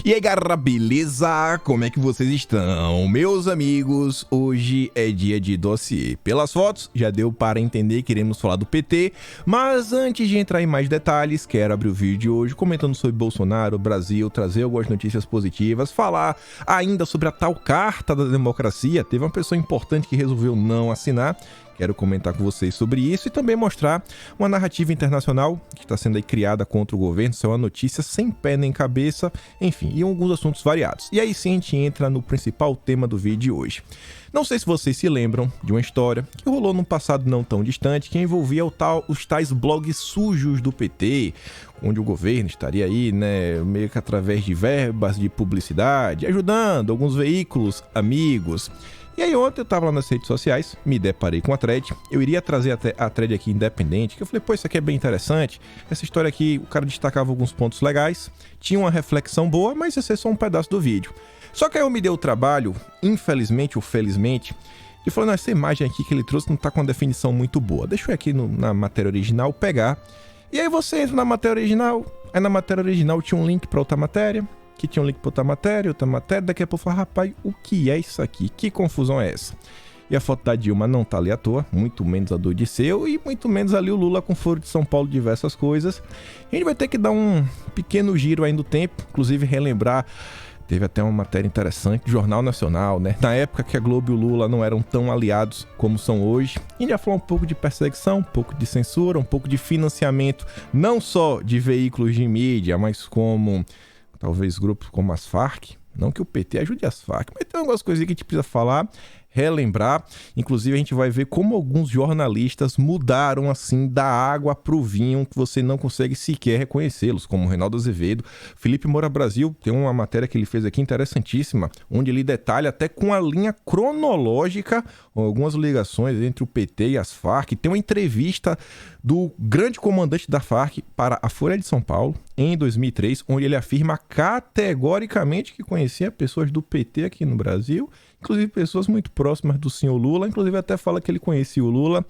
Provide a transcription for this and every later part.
E aí galera, beleza? Como é que vocês estão? Meus amigos, hoje é dia de dossiê. Pelas fotos, já deu para entender que iremos falar do PT, mas antes de entrar em mais detalhes, quero abrir o vídeo de hoje comentando sobre Bolsonaro, Brasil, trazer algumas notícias positivas, falar ainda sobre a tal Carta da Democracia. Teve uma pessoa importante que resolveu não assinar. Quero comentar com vocês sobre isso e também mostrar uma narrativa internacional que está sendo aí criada contra o governo. Isso é uma notícia sem pé nem cabeça, enfim, e alguns assuntos variados. E aí sim a gente entra no principal tema do vídeo de hoje. Não sei se vocês se lembram de uma história que rolou num passado não tão distante que envolvia os tais blogs sujos do PT, onde o governo estaria aí, né, meio que através de verbas de publicidade, ajudando alguns veículos amigos. E aí ontem eu tava lá nas redes sociais, me deparei com a thread, eu iria trazer até a thread aqui independente, que eu falei, pô, isso aqui é bem interessante, essa história aqui, o cara destacava alguns pontos legais, tinha uma reflexão boa, mas ia ser só um pedaço do vídeo. Só que aí eu me dei o trabalho, infelizmente ou felizmente, de falar, não, essa imagem aqui que ele trouxe não tá com uma definição muito boa, deixa eu ir aqui na matéria original pegar, e aí você entra na matéria original, aí na matéria original tinha um link para outra matéria, que tinha um link para outra matéria, daqui a pouco eu falo, rapaz, o que é isso aqui? Que confusão é essa? E a foto da Dilma não tá ali à toa, muito menos a do Odisseu e muito menos ali o Lula com Foro de São Paulo, diversas coisas. A gente vai ter que dar um pequeno giro aí no tempo, inclusive relembrar, teve até uma matéria interessante do Jornal Nacional, né? Na época que a Globo e o Lula não eram tão aliados como são hoje. A gente já falou um pouco de perseguição, um pouco de censura, um pouco de financiamento, não só de veículos de mídia, mas como talvez grupos como as Farc, não que o PT ajude as Farc, mas tem algumas coisas que a gente precisa falar, relembrar. Inclusive a gente vai ver como alguns jornalistas mudaram assim da água pro vinho, que você não consegue sequer reconhecê-los, como Reinaldo Azevedo. Felipe Moura Brasil tem uma matéria que ele fez aqui interessantíssima, onde ele detalha até com a linha cronológica algumas ligações entre o PT e as Farc. Tem uma entrevista do grande comandante da Farc para a Folha de São Paulo em 2003, onde ele afirma categoricamente que conhecia pessoas do PT aqui no Brasil, inclusive pessoas muito próximas do senhor Lula, inclusive até fala que ele conhecia o Lula.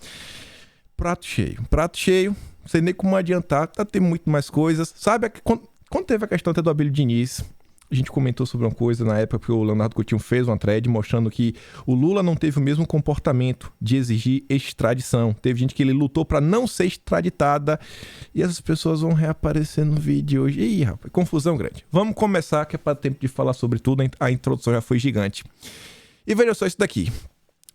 Prato cheio, não sei nem como adiantar, tá ter muito mais coisas. Sabe, quando teve a questão até do Abílio Diniz, a gente comentou sobre uma coisa na época que o Leonardo Coutinho fez uma thread mostrando que o Lula não teve o mesmo comportamento de exigir extradição. Teve gente que ele lutou para não ser extraditada e essas pessoas vão reaparecer no vídeo hoje. Ih, rapaz, confusão grande. Vamos começar, que é para tempo de falar sobre tudo, a introdução já foi gigante. E veja só isso daqui.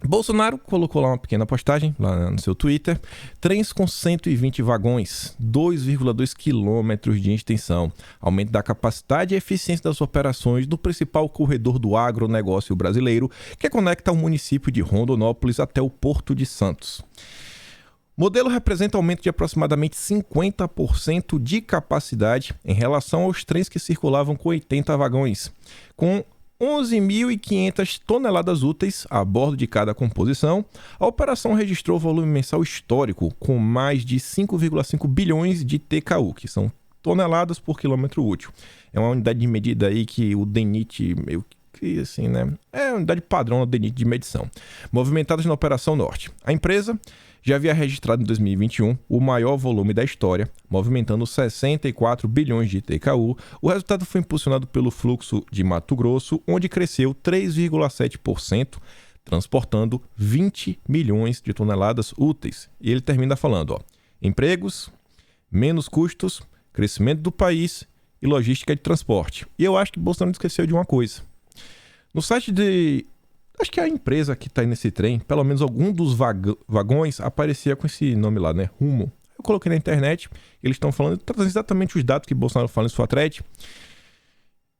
Bolsonaro colocou lá uma pequena postagem, lá no seu Twitter, trens com 120 vagões, 2,2 quilômetros de extensão, aumento da capacidade e eficiência das operações do principal corredor do agronegócio brasileiro, que conecta o município de Rondonópolis até o Porto de Santos. O modelo representa aumento de aproximadamente 50% de capacidade em relação aos trens que circulavam com 80 vagões, com 11.500 toneladas úteis a bordo de cada composição. A operação registrou volume mensal histórico, com mais de 5,5 bilhões de TKU, que são toneladas por quilômetro útil. É uma unidade de medida aí que o DENIT meio que assim, né? É a unidade padrão do DENIT de medição. Movimentadas na Operação Norte. A empresa já havia registrado em 2021 o maior volume da história, movimentando 64 bilhões de TKU. O resultado foi impulsionado pelo fluxo de Mato Grosso, onde cresceu 3,7%, transportando 20 milhões de toneladas úteis. E ele termina falando, ó, empregos, menos custos, crescimento do país e logística de transporte. E eu acho que Bolsonaro esqueceu de uma coisa. No site acho que a empresa que está aí nesse trem, pelo menos algum dos vagões aparecia com esse nome lá, né? Rumo. Eu coloquei na internet, eles estão falando, trazendo exatamente os dados que Bolsonaro fala em sua thread.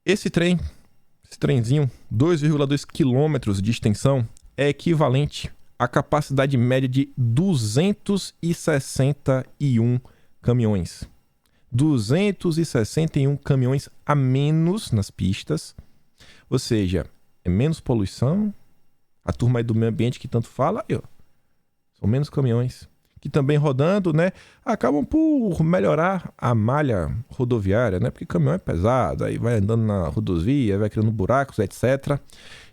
Esse trenzinho, 2,2 quilômetros de extensão, é equivalente à capacidade média de 261 caminhões. 261 caminhões a menos nas pistas, ou seja, é menos poluição. A turma aí do meio ambiente que tanto fala, aí, ó, são menos caminhões. Que também rodando, né, acabam por melhorar a malha rodoviária, né, porque caminhão é pesado, aí vai andando na rodovia, vai criando buracos, etc.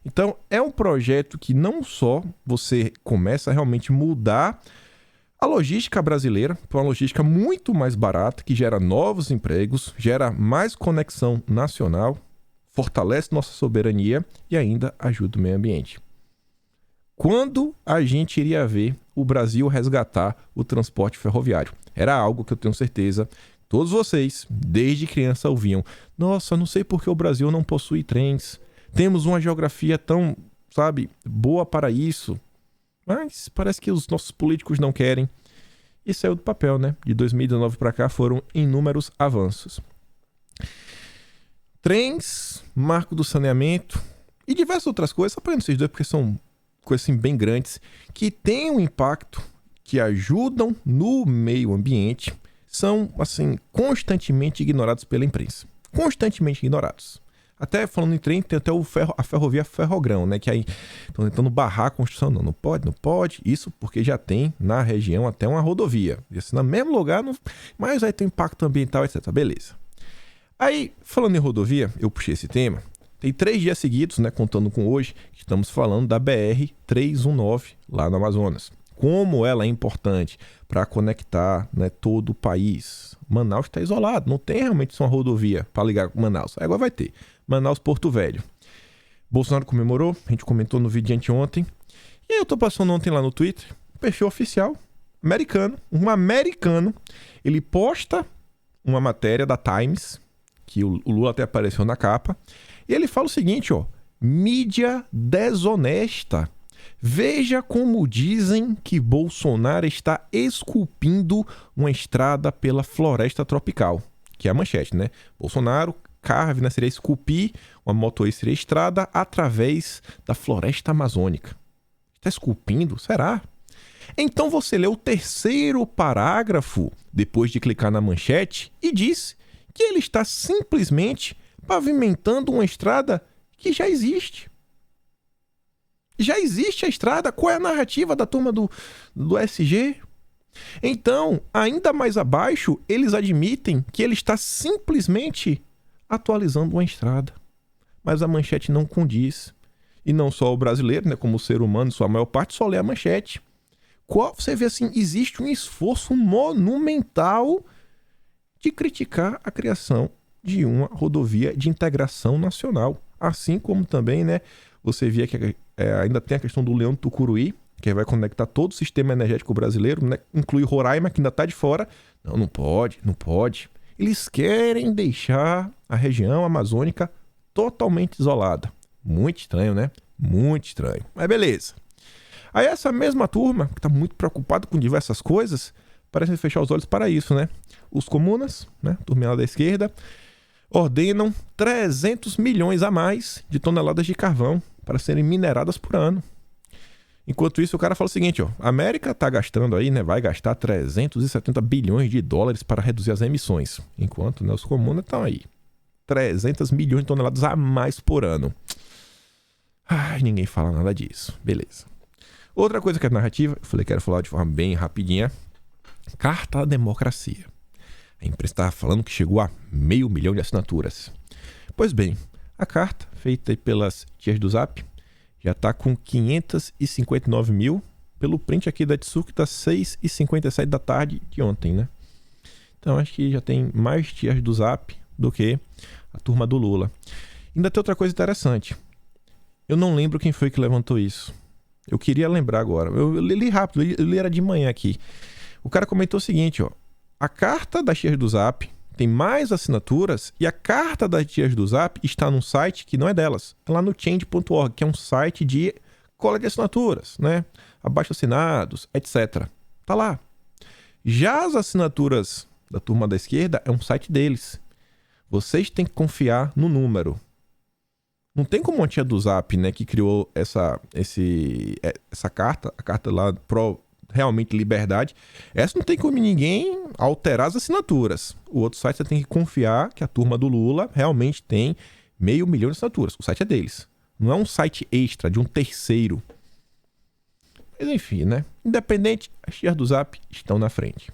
Então, é um projeto que não só você começa a realmente mudar a logística brasileira para uma logística muito mais barata, que gera novos empregos, gera mais conexão nacional, fortalece nossa soberania e ainda ajuda o meio ambiente. Quando a gente iria ver o Brasil resgatar o transporte ferroviário? Era algo que eu tenho certeza todos vocês, desde criança, ouviam. Nossa, não sei por que o Brasil não possui trens. Temos uma geografia tão, boa para isso. Mas parece que os nossos políticos não querem. E saiu do papel, né? De 2019 para cá foram inúmeros avanços. Trens, marco do saneamento e diversas outras coisas, só para esses dois, porque são coisas assim, bem grandes, que têm um impacto, que ajudam no meio ambiente, são assim constantemente ignorados pela imprensa. Constantemente ignorados. Até falando em trem, tem até a ferrovia Ferrogrão, né? Que aí estão tentando barrar a construção. Não pode. Isso porque já tem na região até uma rodovia. E assim, no mesmo lugar, mas aí tem impacto ambiental, etc. Beleza. Aí, falando em rodovia, eu puxei esse tema. Tem 3 dias seguidos, né, contando com hoje, que estamos falando da BR-319 lá no Amazonas. Como ela é importante para conectar, né, todo o país. Manaus está isolado, não tem realmente uma rodovia para ligar com Manaus. Agora vai ter. Manaus-Porto Velho. Bolsonaro comemorou, a gente comentou no vídeo de anteontem. E aí eu tô passando ontem lá no Twitter, um perfil oficial, americano, um americano, ele posta uma matéria da Times, que o Lula até apareceu na capa, e ele fala o seguinte, ó, mídia desonesta. Veja como dizem que Bolsonaro está esculpindo uma estrada pela floresta tropical, que é a manchete, né? Bolsonaro carve, né? Seria esculpir uma motorista, seria estrada através da floresta amazônica. Está esculpindo? Será? Então você lê o 3º parágrafo, depois de clicar na manchete, e diz que ele está simplesmente pavimentando uma estrada que já existe. Já existe a estrada. Qual é a narrativa da turma do SG? Então, ainda mais abaixo, eles admitem que ele está simplesmente atualizando uma estrada. Mas a manchete não condiz. E não só o brasileiro, né, como o ser humano, sua maior parte, só lê a manchete. Você vê assim, existe um esforço monumental de criticar a criação de uma rodovia de integração nacional. Assim como também, né, você via que ainda tem a questão do Leão do Tucuruí, que vai conectar todo o sistema energético brasileiro, né? Inclui Roraima, que ainda está de fora. Não pode. Eles querem deixar a região amazônica totalmente isolada. Muito estranho, né? Muito estranho. Mas beleza. Aí essa mesma turma, que está muito preocupada com diversas coisas, parece fechar os olhos para isso, né? Os comunas, né? Turminha lá da esquerda, ordenam 300 milhões a mais de toneladas de carvão para serem mineradas por ano. Enquanto isso, o cara fala o seguinte, ó, a América está gastando aí, né, vai gastar 370 bilhões de dólares para reduzir as emissões. Enquanto, né, os comunas estão aí, 300 milhões de toneladas a mais por ano. Ai, ninguém fala nada disso. Beleza. Outra coisa que é narrativa, eu falei que era falar de forma bem rapidinha, Carta da Democracia. A imprensa estava falando que chegou a 500 mil de assinaturas. Pois bem, a carta, feita aí pelas tias do Zap, já está com 559 mil, pelo print aqui da Tsuki, das 6h57 da tarde de ontem, né? Então acho que já tem mais tias do Zap do que a turma do Lula. Ainda tem outra coisa interessante. Eu não lembro quem foi que levantou isso. Eu queria lembrar agora. Eu li rápido, eu li era de manhã aqui. O cara comentou o seguinte, ó. A carta das tias do Zap tem mais assinaturas e a carta das tias do Zap está num site que não é delas. É lá no change.org, que é um site de coleta de assinaturas, né? Abaixo-assinados, etc. Tá lá. Já as assinaturas da turma da esquerda é um site deles. Vocês têm que confiar no número. Não tem como a tia do Zap, né, que criou essa carta, a carta lá pro realmente liberdade, essa não tem como ninguém alterar as assinaturas. O outro site você tem que confiar que a turma do Lula realmente tem 500 mil de assinaturas. O site é deles. Não é um site extra de um terceiro. Mas enfim, né? Independente, as tias do Zap estão na frente.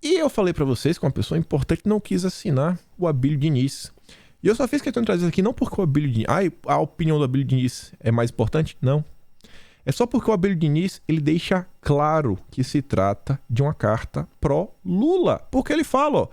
E eu falei pra vocês que uma pessoa importante não quis assinar o Abílio Diniz. E eu só fiz questão de trazer isso aqui não porque o Abílio Diniz... a opinião do Abílio Diniz é mais importante? Não. É só porque o Abílio Diniz, ele deixa claro que se trata de uma carta pró-Lula. Porque ele fala, ó,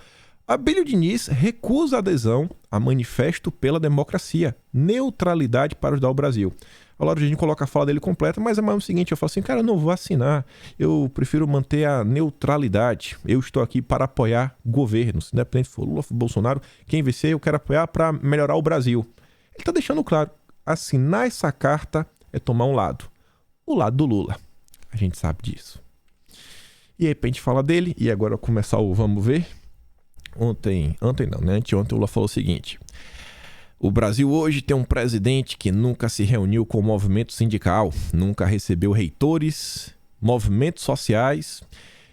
Abílio Diniz recusa adesão a manifesto pela democracia, neutralidade para ajudar o Brasil. A Laura Jardim coloca a fala dele completa, mas é mais o seguinte, eu falo assim, cara, eu não vou assinar, eu prefiro manter a neutralidade, eu estou aqui para apoiar governos, independente se for Lula, for Bolsonaro, quem vencer eu quero apoiar para melhorar o Brasil. Ele está deixando claro, assinar essa carta é tomar um lado, o lado do Lula, a gente sabe disso. E aí a gente fala dele, e agora começar o vamos ver. Anteontem o Lula falou o seguinte: o Brasil hoje tem um presidente que nunca se reuniu com o movimento sindical, nunca recebeu reitores, movimentos sociais,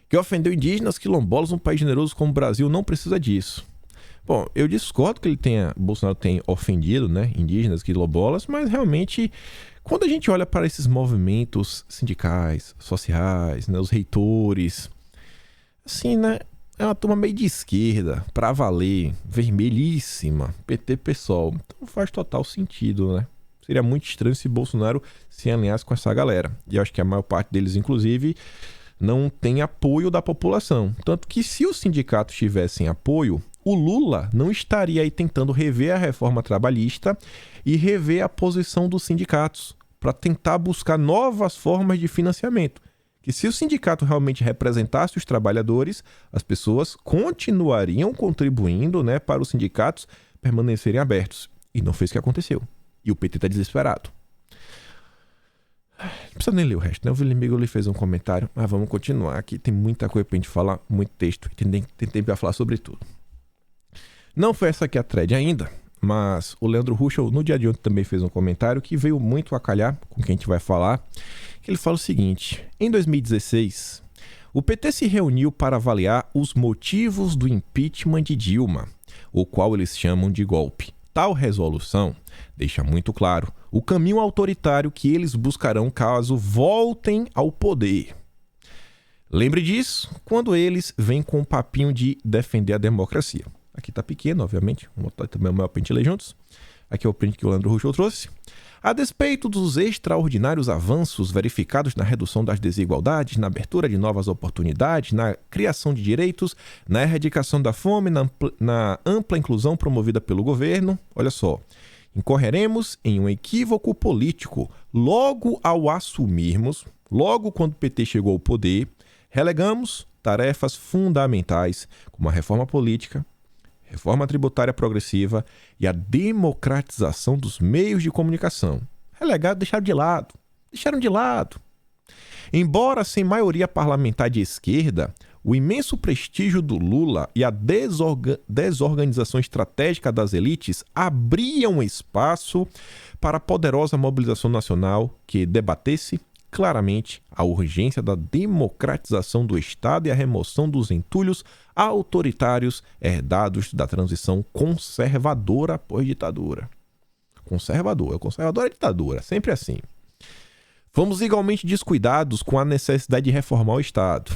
que ofendeu indígenas, quilombolas. Um país generoso como o Brasil não precisa disso. Bom, eu discordo que Bolsonaro tenha ofendido, né, indígenas, quilombolas, mas realmente, quando a gente olha para esses movimentos sindicais, sociais, né, os reitores, assim, né, é uma turma meio de esquerda, pra valer, vermelhíssima, PT, PSOL. Então faz total sentido, né? Seria muito estranho se Bolsonaro se alinhasse com essa galera. E eu acho que a maior parte deles, inclusive, não tem apoio da população. Tanto que se os sindicatos tivessem apoio, o Lula não estaria aí tentando rever a reforma trabalhista e rever a posição dos sindicatos para tentar buscar novas formas de financiamento. Que se o sindicato realmente representasse os trabalhadores, as pessoas continuariam contribuindo, né, para os sindicatos permanecerem abertos. E não fez o que aconteceu. E o PT está desesperado. Não precisa nem ler o resto, né? O William fez um comentário, mas vamos continuar. Aqui tem muita coisa pra gente falar, muito texto, e tem tempo para falar sobre tudo. Não foi essa aqui a thread ainda, mas o Leandro Ruschel, no dia de ontem, também fez um comentário que veio muito a calhar com quem a gente vai falar. Ele fala o seguinte: em 2016, o PT se reuniu para avaliar os motivos do impeachment de Dilma, o qual eles chamam de golpe. Tal resolução deixa muito claro o caminho autoritário que eles buscarão caso voltem ao poder. Lembre disso quando eles vêm com o papinho de defender a democracia. Aqui tá pequeno, obviamente, vou botar também o maior print ler juntos. Aqui é o print que o Leandro Ruschel trouxe. A despeito dos extraordinários avanços verificados na redução das desigualdades, na abertura de novas oportunidades, na criação de direitos, na erradicação da fome, na ampla inclusão promovida pelo governo, olha só, incorreremos em um equívoco político logo ao assumirmos, logo quando o PT chegou ao poder, relegamos tarefas fundamentais como a reforma política, reforma tributária progressiva e a democratização dos meios de comunicação. Relegado, deixaram de lado. Embora sem maioria parlamentar de esquerda, o imenso prestígio do Lula e a desorganização estratégica das elites abriam espaço para a poderosa mobilização nacional que debatesse claramente a urgência da democratização do Estado e a remoção dos entulhos autoritários herdados da transição conservadora após ditadura. Conservador é ditadura, sempre assim. Fomos igualmente descuidados com a necessidade de reformar o Estado,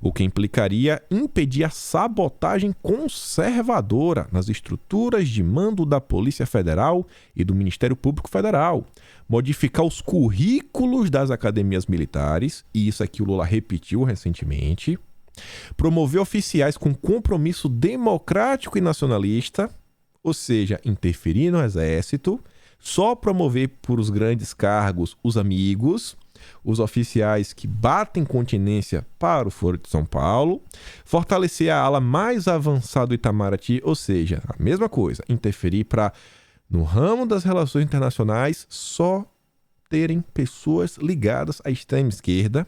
o que implicaria impedir a sabotagem conservadora nas estruturas de mando da Polícia Federal e do Ministério Público Federal, modificar os currículos das academias militares, e isso aqui o Lula repetiu recentemente, promover oficiais com compromisso democrático e nacionalista, ou seja, interferir no exército, só promover por os grandes cargos os amigos, os oficiais que batem continência para o Foro de São Paulo, fortalecer a ala mais avançada do Itamaraty, ou seja, a mesma coisa, interferir para, no ramo das relações internacionais, só terem pessoas ligadas à extrema esquerda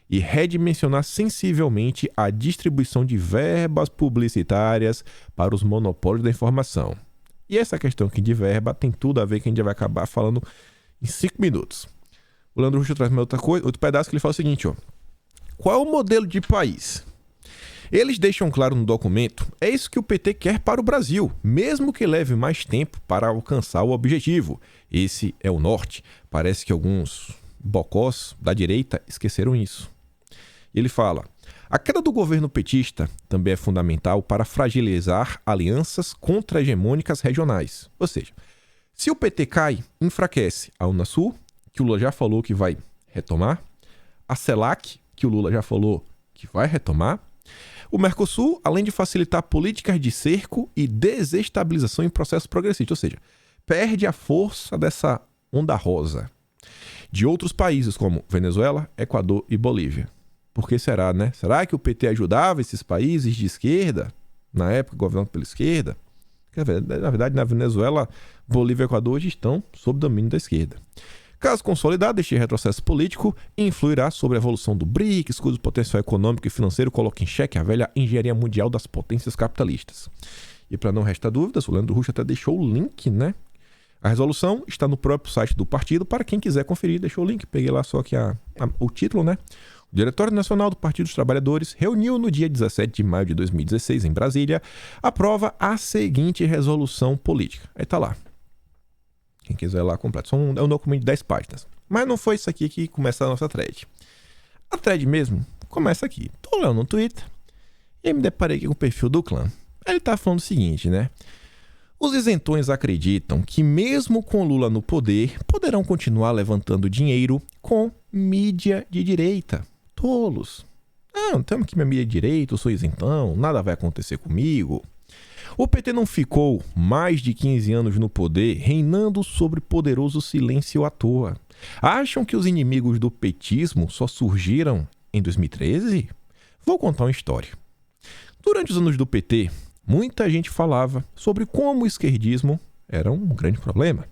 e redimensionar sensivelmente a distribuição de verbas publicitárias para os monopólios da informação. E essa questão aqui de verba tem tudo a ver que a gente vai acabar falando em 5 minutos. O Leandro Ruschel traz outro pedaço que ele fala o seguinte, ó. Qual é o modelo de país? Eles deixam claro no documento, é isso que o PT quer para o Brasil, mesmo que leve mais tempo para alcançar o objetivo. Esse é o norte. Parece que alguns bocós da direita esqueceram isso. Ele fala, a queda do governo petista também é fundamental para fragilizar alianças contra-hegemônicas regionais. Ou seja, se o PT cai, enfraquece a Unasul, que o Lula já falou que vai retomar, a CELAC, que o Lula já falou que vai retomar, O Mercosul, além de facilitar políticas de cerco e desestabilização em processos progressistas, ou seja, perde a força dessa onda rosa de outros países como Venezuela, Equador e Bolívia. Por que será, né? Será que o PT ajudava esses países de esquerda, na época governado pela esquerda? Na verdade, na Venezuela, Bolívia e Equador hoje estão sob domínio da esquerda. Caso consolidado, este retrocesso político influirá sobre a evolução do BRICS, cujo potencial econômico e financeiro coloca em xeque a velha engenharia mundial das potências capitalistas. E para não restar dúvidas, o Leandro Rusch até deixou o link, né? A resolução está no próprio site do partido, para quem quiser conferir, deixou o link, peguei lá só aqui o título, né? O Diretório Nacional do Partido dos Trabalhadores reuniu no dia 17 de maio de 2016, em Brasília, aprova a seguinte resolução política. Aí tá lá. Quem quiser lá completo. É um documento de 10 páginas. Mas não foi isso aqui que começa a nossa thread. A thread mesmo começa aqui. Tô lá no Twitter e aí me deparei aqui com o perfil do clã. Ele tá falando o seguinte, né? Os isentões acreditam que mesmo com Lula no poder, poderão continuar levantando dinheiro com mídia de direita. Tolos. Não temos que minha mídia de direita, eu sou isentão, nada vai acontecer comigo. O PT não ficou mais de 15 anos no poder, reinando sobre poderoso silêncio à toa. Acham que os inimigos do petismo só surgiram em 2013? Vou contar uma história. Durante os anos do PT, muita gente falava sobre como o esquerdismo era um grande problema.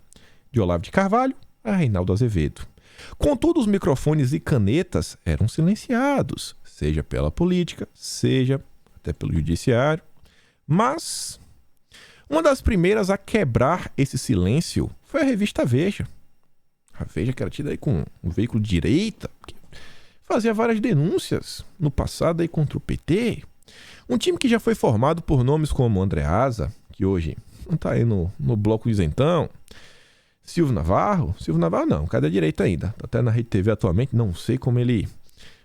De Olavo de Carvalho a Reinaldo Azevedo. Contudo, os microfones e canetas eram silenciados, seja pela política, seja até pelo judiciário. Mas uma das primeiras a quebrar esse silêncio foi a revista Veja. A Veja, que era tida aí com um veículo de direita, que fazia várias denúncias no passado aí contra o PT. Um time que já foi formado por nomes como Andreasa, que hoje não está aí no bloco isentão, Silvio Navarro não, cadê a direita ainda? Tá até na Rede TV atualmente, não sei como ele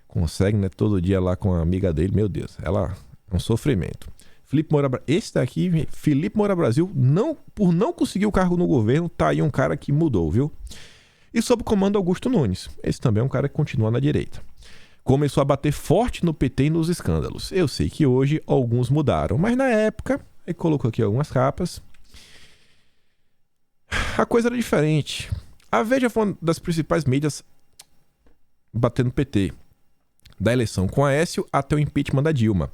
consegue, né? Todo dia lá com a amiga dele, meu Deus, ela é um sofrimento. Esse daqui, Felipe Moura Brasil, por não conseguir o cargo no governo, tá aí um cara que mudou, viu? E sob o comando Augusto Nunes, esse também é um cara que continua na direita. Começou a bater forte no PT e nos escândalos. Eu sei que hoje alguns mudaram, mas na época, ele colocou aqui algumas capas, a coisa era diferente. A Veja foi uma das principais mídias batendo no PT, da eleição com Aécio até o impeachment da Dilma.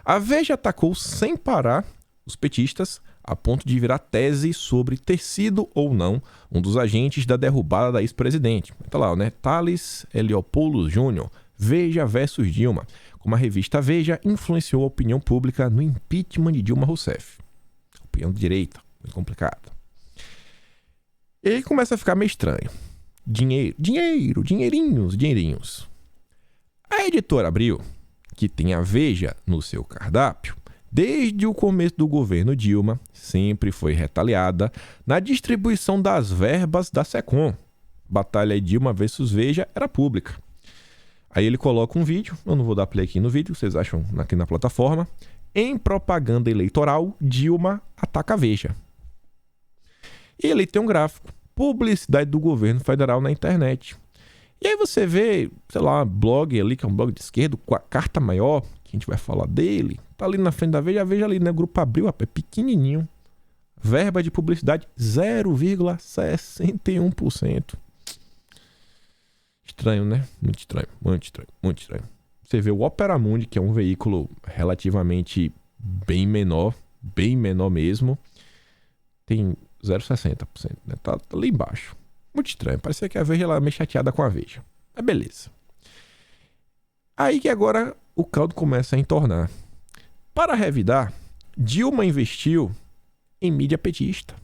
A Veja atacou sem parar os petistas a ponto de virar tese sobre ter sido ou não um dos agentes da derrubada da ex-presidente. Tá lá, né? Thales Heliopoulos Júnior, Veja versus Dilma. Como a revista Veja influenciou a opinião pública no impeachment de Dilma Rousseff. Opinião de direita, muito complicada. E aí começa a ficar meio estranho. Dinheirinhos. A editora Abril, que tem a Veja no seu cardápio, desde o começo do governo Dilma, sempre foi retaliada na distribuição das verbas da SECOM. Batalha Dilma versus Veja era pública. Aí ele coloca um vídeo, eu não vou dar play aqui no vídeo, vocês acham aqui na plataforma. Em propaganda eleitoral, Dilma ataca a Veja. E ele tem um gráfico, publicidade do governo federal na internet. E aí você vê, sei lá, um blog ali, que é um blog de esquerda, com a carta maior, que a gente vai falar dele, tá ali na frente da Veja, a Veja ali, né, Grupo Abril, é pequenininho. Verba de publicidade, 0,61%. Estranho, né? Muito estranho. Você vê o Opera Mundi, que é um veículo relativamente bem menor mesmo, tem 0,60%, né? Tá ali embaixo. Muito estranho. Parecia que a Veja era meio chateada com a Veja. Mas beleza. Aí que agora o caldo começa a entornar. Para revidar, Dilma investiu em mídia petista.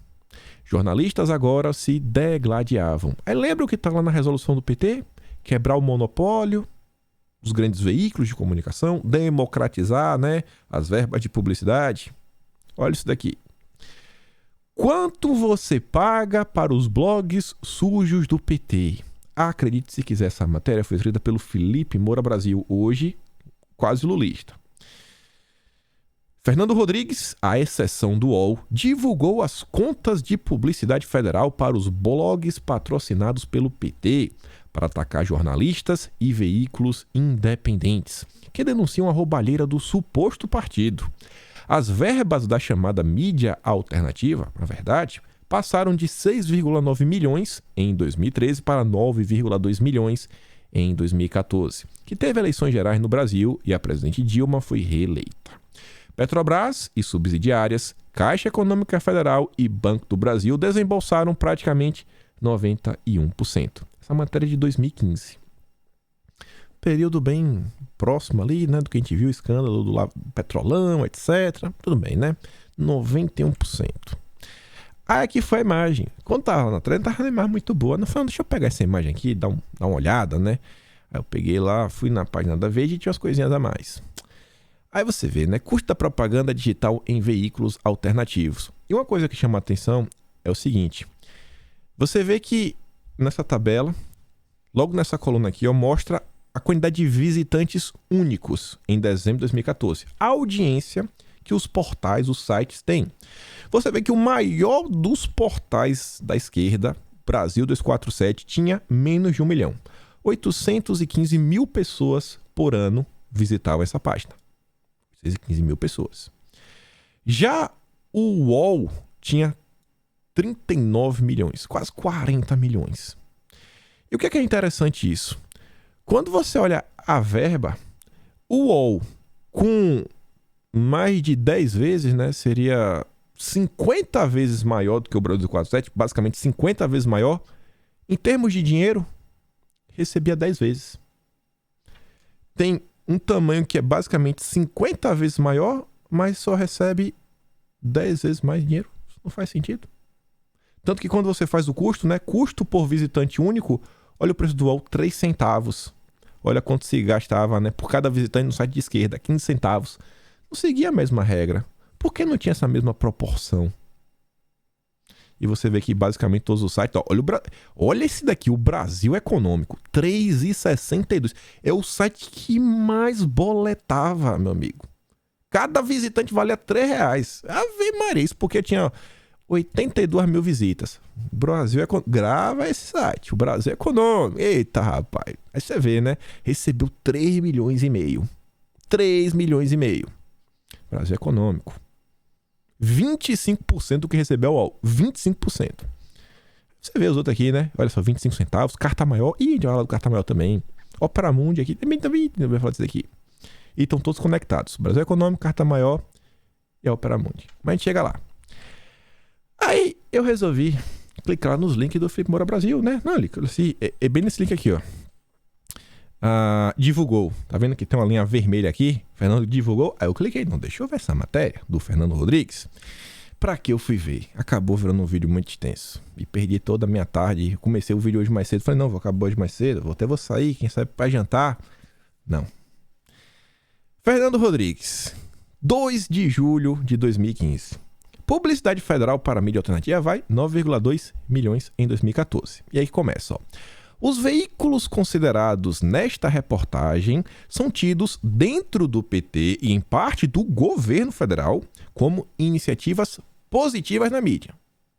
Jornalistas agora se degladiavam. Aí lembra o que está lá na resolução do PT? Quebrar o monopólio dos grandes veículos de comunicação, democratizar, né, as verbas de publicidade. Olha isso daqui. Quanto você paga para os blogs sujos do PT? Acredite se quiser, essa matéria foi escrita pelo Felipe Moura Brasil, hoje quase lulista. Fernando Rodrigues, à exceção do UOL, divulgou as contas de publicidade federal para os blogs patrocinados pelo PT. para atacar jornalistas e veículos independentes, que denunciam a roubalheira do suposto partido. As verbas da chamada mídia alternativa, na verdade, passaram de 6,9 milhões em 2013 para 9,2 milhões em 2014, que teve eleições gerais no Brasil e a presidente Dilma foi reeleita. Petrobras e subsidiárias, Caixa Econômica Federal e Banco do Brasil desembolsaram praticamente 91%. Essa matéria é de 2015. Período bem próximo ali, né, do que a gente viu, o escândalo do Petrolão, etc. Tudo bem, né? 91%. Aí aqui foi a imagem. Quando tava na trend, tava uma imagem muito boa. Não falando, deixa eu pegar essa imagem aqui e dar uma olhada, né? Aí eu peguei lá, fui na página da Veja e tinha umas coisinhas a mais. Aí você vê, né? Custo da propaganda digital em veículos alternativos. E uma coisa que chama a atenção é o seguinte. Você vê que nessa tabela, logo nessa coluna aqui, mostra a quantidade de visitantes únicos em dezembro de 2014. A audiência que os portais, os sites têm. Você vê que o maior dos portais da esquerda, Brasil 247, tinha menos de 1 milhão. 815 mil pessoas por ano visitavam essa página. 815 mil pessoas. Já o UOL tinha 39 milhões, quase 40 milhões. E o que é interessante isso? Quando você olha a verba, o UOL com mais de 10 vezes, né, seria 50 vezes maior do que o Brasil 247, basicamente 50 vezes maior. Em termos de dinheiro, recebia 10 vezes. Tem um tamanho que é basicamente 50 vezes maior, mas só recebe 10 vezes mais dinheiro. Isso não faz sentido. Tanto que quando você faz o custo, né, custo por visitante único, olha o preço do UOL, 3 centavos. Olha quanto se gastava, né, por cada visitante no site de esquerda, 15 centavos. Não seguia a mesma regra. Por que não tinha essa mesma proporção? E você vê que basicamente todos os sites... Olha esse daqui, o Brasil Econômico, 3,62. É o site que mais boletava, meu amigo. Cada visitante valia R$3. Ave Maria, isso porque tinha 82 mil visitas. Brasil Econômico. Grava esse site, o Brasil Econômico. Eita, rapaz. Aí você vê, né? Recebeu 3 milhões e meio. 3 milhões e meio. Brasil Econômico. 25% do que recebeu o UOL. 25%. Você vê os outros aqui, né? Olha só, 25 centavos. Carta Maior. Ih, a gente vai falar do Carta Maior também. Opera Mundi aqui. Também vai falar disso aqui. E estão todos conectados. Brasil Econômico, Carta Maior e a Opera Mundi. Mas a gente chega lá. Aí eu resolvi clicar nos links do Felipe Moura Brasil, né? Não, é bem nesse link aqui, ó. Divulgou. Tá vendo que tem uma linha vermelha aqui? Fernando divulgou. Aí eu cliquei. Não, deixa eu ver essa matéria do Fernando Rodrigues. Pra que eu fui ver? Acabou virando um vídeo muito extenso. E perdi toda a minha tarde. Comecei o vídeo hoje mais cedo. Falei, não, vou acabar hoje mais cedo. Vou sair, quem sabe pra jantar. Não. Fernando Rodrigues. 2 de julho de 2015. Publicidade federal para mídia alternativa vai 9,2 milhões em 2014. E aí começa, ó. Os veículos considerados nesta reportagem são tidos dentro do PT e em parte do governo federal como iniciativas positivas na mídia.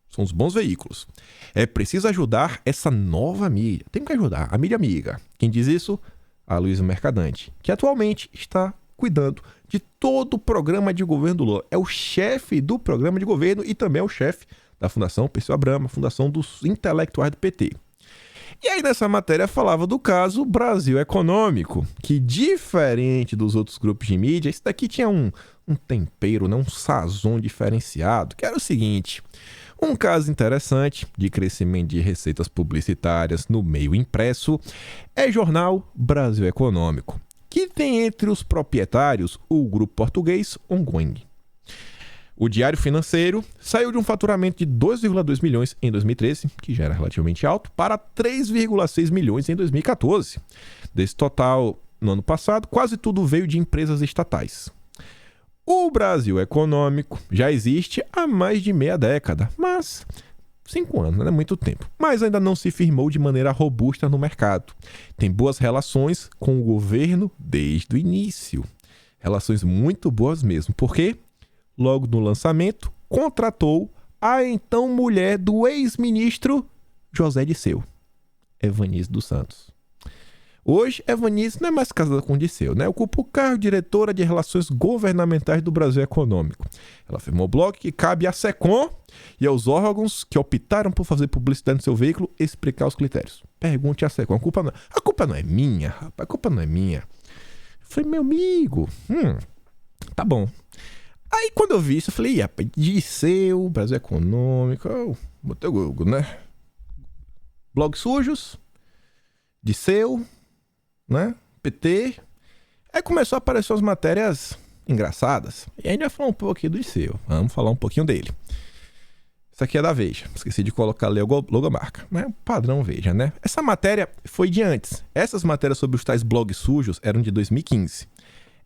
São os bons veículos. É preciso ajudar essa nova mídia. Tem que ajudar a mídia amiga. Quem diz isso? A Luísa Mercadante, que atualmente está cuidando de todo o programa de governo do Lula. É o chefe do programa de governo e também é o chefe da Fundação Perseu Abramo, Fundação dos Intelectuais do PT. E aí nessa matéria falava do caso Brasil Econômico, que diferente dos outros grupos de mídia, esse daqui tinha um tempero, né? Um sazon diferenciado, que era o seguinte: um caso interessante de crescimento de receitas publicitárias no meio impresso é o jornal Brasil Econômico, que tem entre os proprietários o grupo português Ongoing. O Diário Financeiro saiu de um faturamento de 2,2 milhões em 2013, que já era relativamente alto, para 3,6 milhões em 2014. Desse total, no ano passado, quase tudo veio de empresas estatais. O Brasil Econômico já existe há mais de meia década, mas 5 anos, não é muito tempo. Mas ainda não se firmou de maneira robusta no mercado. Tem boas relações com o governo desde o início. Relações muito boas mesmo, porque logo no lançamento, contratou a então mulher do ex-ministro José Disseu. Evanice dos Santos. Hoje, Evanice não é mais casada com Disseu, né? Ocupa o cargo de diretora de Relações Governamentais do Brasil Econômico. Ela afirmou ao blog que cabe à SECOM e aos órgãos que optaram por fazer publicidade no seu veículo explicar os critérios. Pergunte à SECOM. A culpa não é minha, rapaz. A culpa não é minha. Eu falei, meu amigo, tá bom. Aí, quando eu vi isso, eu falei, rapaz, Disseu, Brasil Econômico, botei o Google, né? Blogs sujos, Disseu, né? PT. Aí começou a aparecer umas matérias engraçadas. E a gente vai falar um pouco aqui do Disseu. Vamos falar um pouquinho dele. Isso aqui é da Veja. Esqueci de colocar ali a logomarca. Mas é um padrão Veja, né? Essa matéria foi de antes. Essas matérias sobre os tais blogs sujos eram de 2015.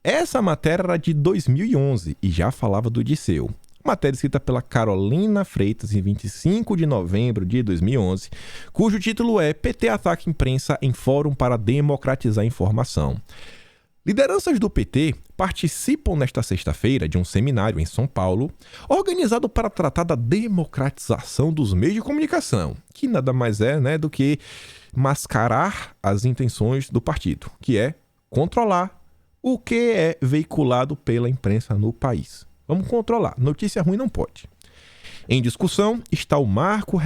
Essa matéria era de 2011 e já falava do Disseu. Matéria escrita pela Carolina Freitas em 25 de novembro de 2011, cujo título é PT ataca imprensa em fórum para democratizar a informação. Lideranças do PT participam nesta sexta-feira de um seminário em São Paulo, organizado para tratar da democratização dos meios de comunicação, que nada mais é, né, do que mascarar as intenções do partido, que é controlar o que é veiculado pela imprensa no país. Vamos controlar. Notícia ruim não pode. Em discussão está o marco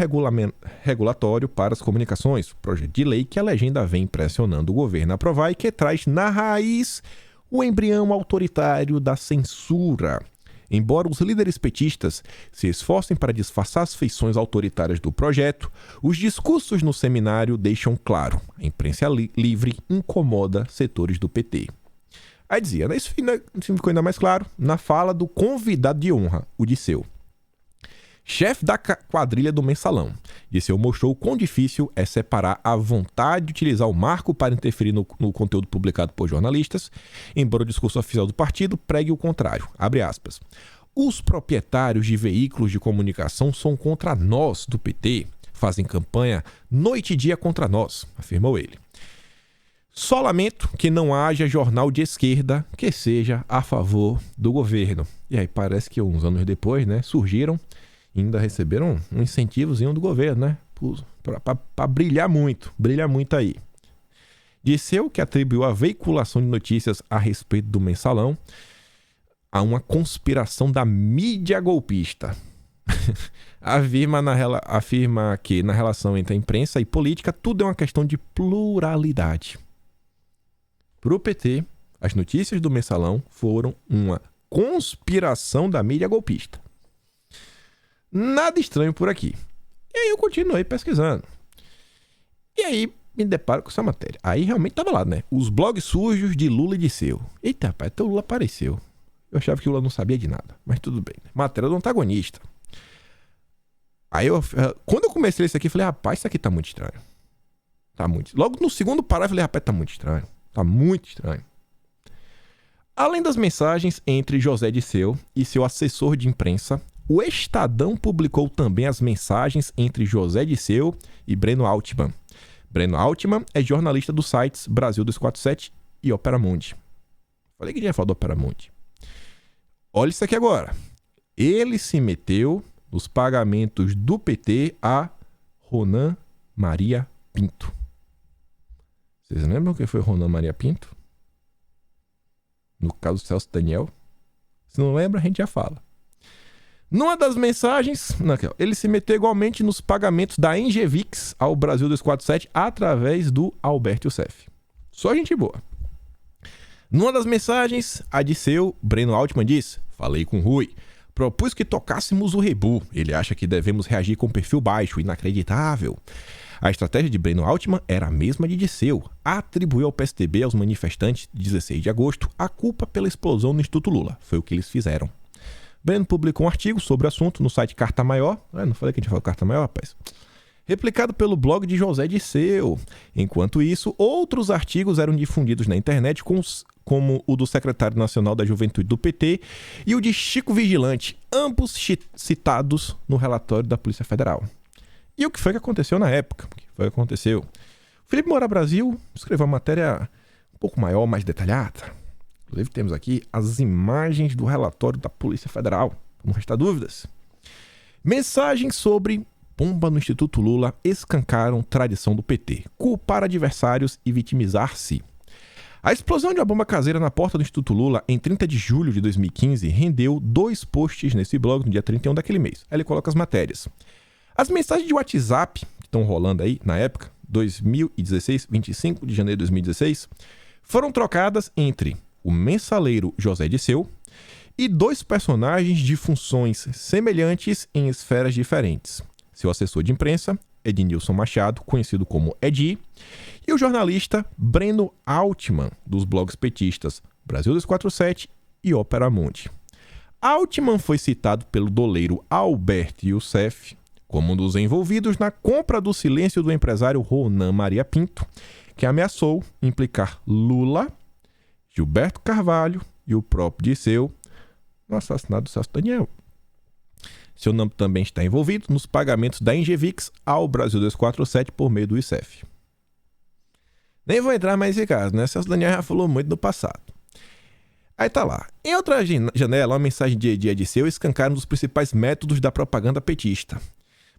regulatório para as comunicações, projeto de lei que a legenda vem pressionando o governo a aprovar e que traz na raiz o embrião autoritário da censura. Embora os líderes petistas se esforcem para disfarçar as feições autoritárias do projeto, os discursos no seminário deixam claro: a imprensa livre incomoda setores do PT. Aí dizia, isso ficou ainda mais claro na fala do convidado de honra, o Disseu. Chefe da quadrilha do Mensalão, Disseu mostrou o quão difícil é separar a vontade de utilizar o marco para interferir no conteúdo publicado por jornalistas, embora o discurso oficial do partido pregue o contrário. Abre aspas. Os proprietários de veículos de comunicação são contra nós do PT, fazem campanha noite e dia contra nós, afirmou ele. Só lamento que não haja jornal de esquerda que seja a favor do governo. E aí parece que uns anos depois, né, surgiram e ainda receberam um incentivozinho do governo, né, para brilhar muito aí. Disseu que atribuiu a veiculação de notícias a respeito do Mensalão a uma conspiração da mídia golpista. Afirma que na relação entre a imprensa e política tudo é uma questão de pluralidade. Para o PT, as notícias do Mensalão foram uma conspiração da mídia golpista. Nada estranho por aqui. E aí eu continuei pesquisando. E aí me deparo com essa matéria. Aí realmente estava lá, né? Os blogs sujos de Lula e Disseu. Eita, rapaz, até o Lula apareceu. Eu achava que o Lula não sabia de nada, mas tudo bem. Matéria do antagonista. Aí quando eu comecei isso aqui, eu falei, rapaz, isso aqui tá muito estranho. Logo no segundo parágrafo, eu falei, rapaz, tá muito estranho. Tá muito estranho. Além das mensagens entre José Disseu e seu assessor de imprensa, o Estadão publicou também as mensagens entre José Disseu e Breno Altman. Breno Altman é jornalista dos sites Brasil 247 e Opera Mundi. Falei que já ia falar do Opera Mundi. Olha isso aqui agora. Ele se meteu nos pagamentos do PT a Ronan Maria Pinto. Vocês lembram quem foi Ronan Maria Pinto? No caso do Celso Daniel. Se não lembra, a gente já fala. Numa das mensagens, ele se meteu igualmente nos pagamentos da Engevix ao Brasil 247 através do Alberto Youssef. Só gente boa. Numa das mensagens, a Disseu, Breno Altman diz: falei com Rui. Propus que tocássemos o rebu. Ele acha que devemos reagir com perfil baixo, inacreditável. A estratégia de Breno Altman era a mesma de Disseu. Atribuiu ao PSDB e aos manifestantes de 16 de agosto a culpa pela explosão no Instituto Lula. Foi o que eles fizeram. Breno publicou um artigo sobre o assunto no site Carta Maior. Não falei que a gente falou Carta Maior, rapaz? Replicado pelo blog de José Disseu. Enquanto isso, outros artigos eram difundidos na internet, como o do secretário nacional da Juventude do PT e o de Chico Vigilante, ambos citados no relatório da Polícia Federal. E o que foi que aconteceu na época? O Felipe Moura Brasil escreveu uma matéria um pouco maior, mais detalhada. Inclusive temos aqui as imagens do relatório da Polícia Federal, não resta dúvidas. Mensagens sobre Bomba no Instituto Lula escancaram tradição do PT. Culpar adversários e vitimizar-se. A explosão de uma bomba caseira na porta do Instituto Lula em 30 de julho de 2015 rendeu 2 posts nesse blog no dia 31 daquele mês. Aí ele coloca as matérias. As mensagens de WhatsApp que estão rolando aí na época, 2016, 25 de janeiro de 2016, foram trocadas entre o mensaleiro José Disseu e 2 personagens de funções semelhantes em esferas diferentes. Seu assessor de imprensa, Ednilson Machado, conhecido como Edi, e o jornalista Breno Altman, dos blogs petistas Brasil 247 e Ópera Mundi. Altman foi citado pelo doleiro Alberto Youssef como um dos envolvidos na compra do silêncio do empresário Ronan Maria Pinto, que ameaçou implicar Lula, Gilberto Carvalho e o próprio Disseu no assassinato do Celso Daniel. Seu nome também está envolvido nos pagamentos da Engevix ao Brasil 247 por meio do ICEF. Nem vou entrar mais nesse caso, né? Celso Daniel já falou muito no passado. Aí tá lá. Em outra janela, uma mensagem de Disseu escancara um dos principais métodos da propaganda petista.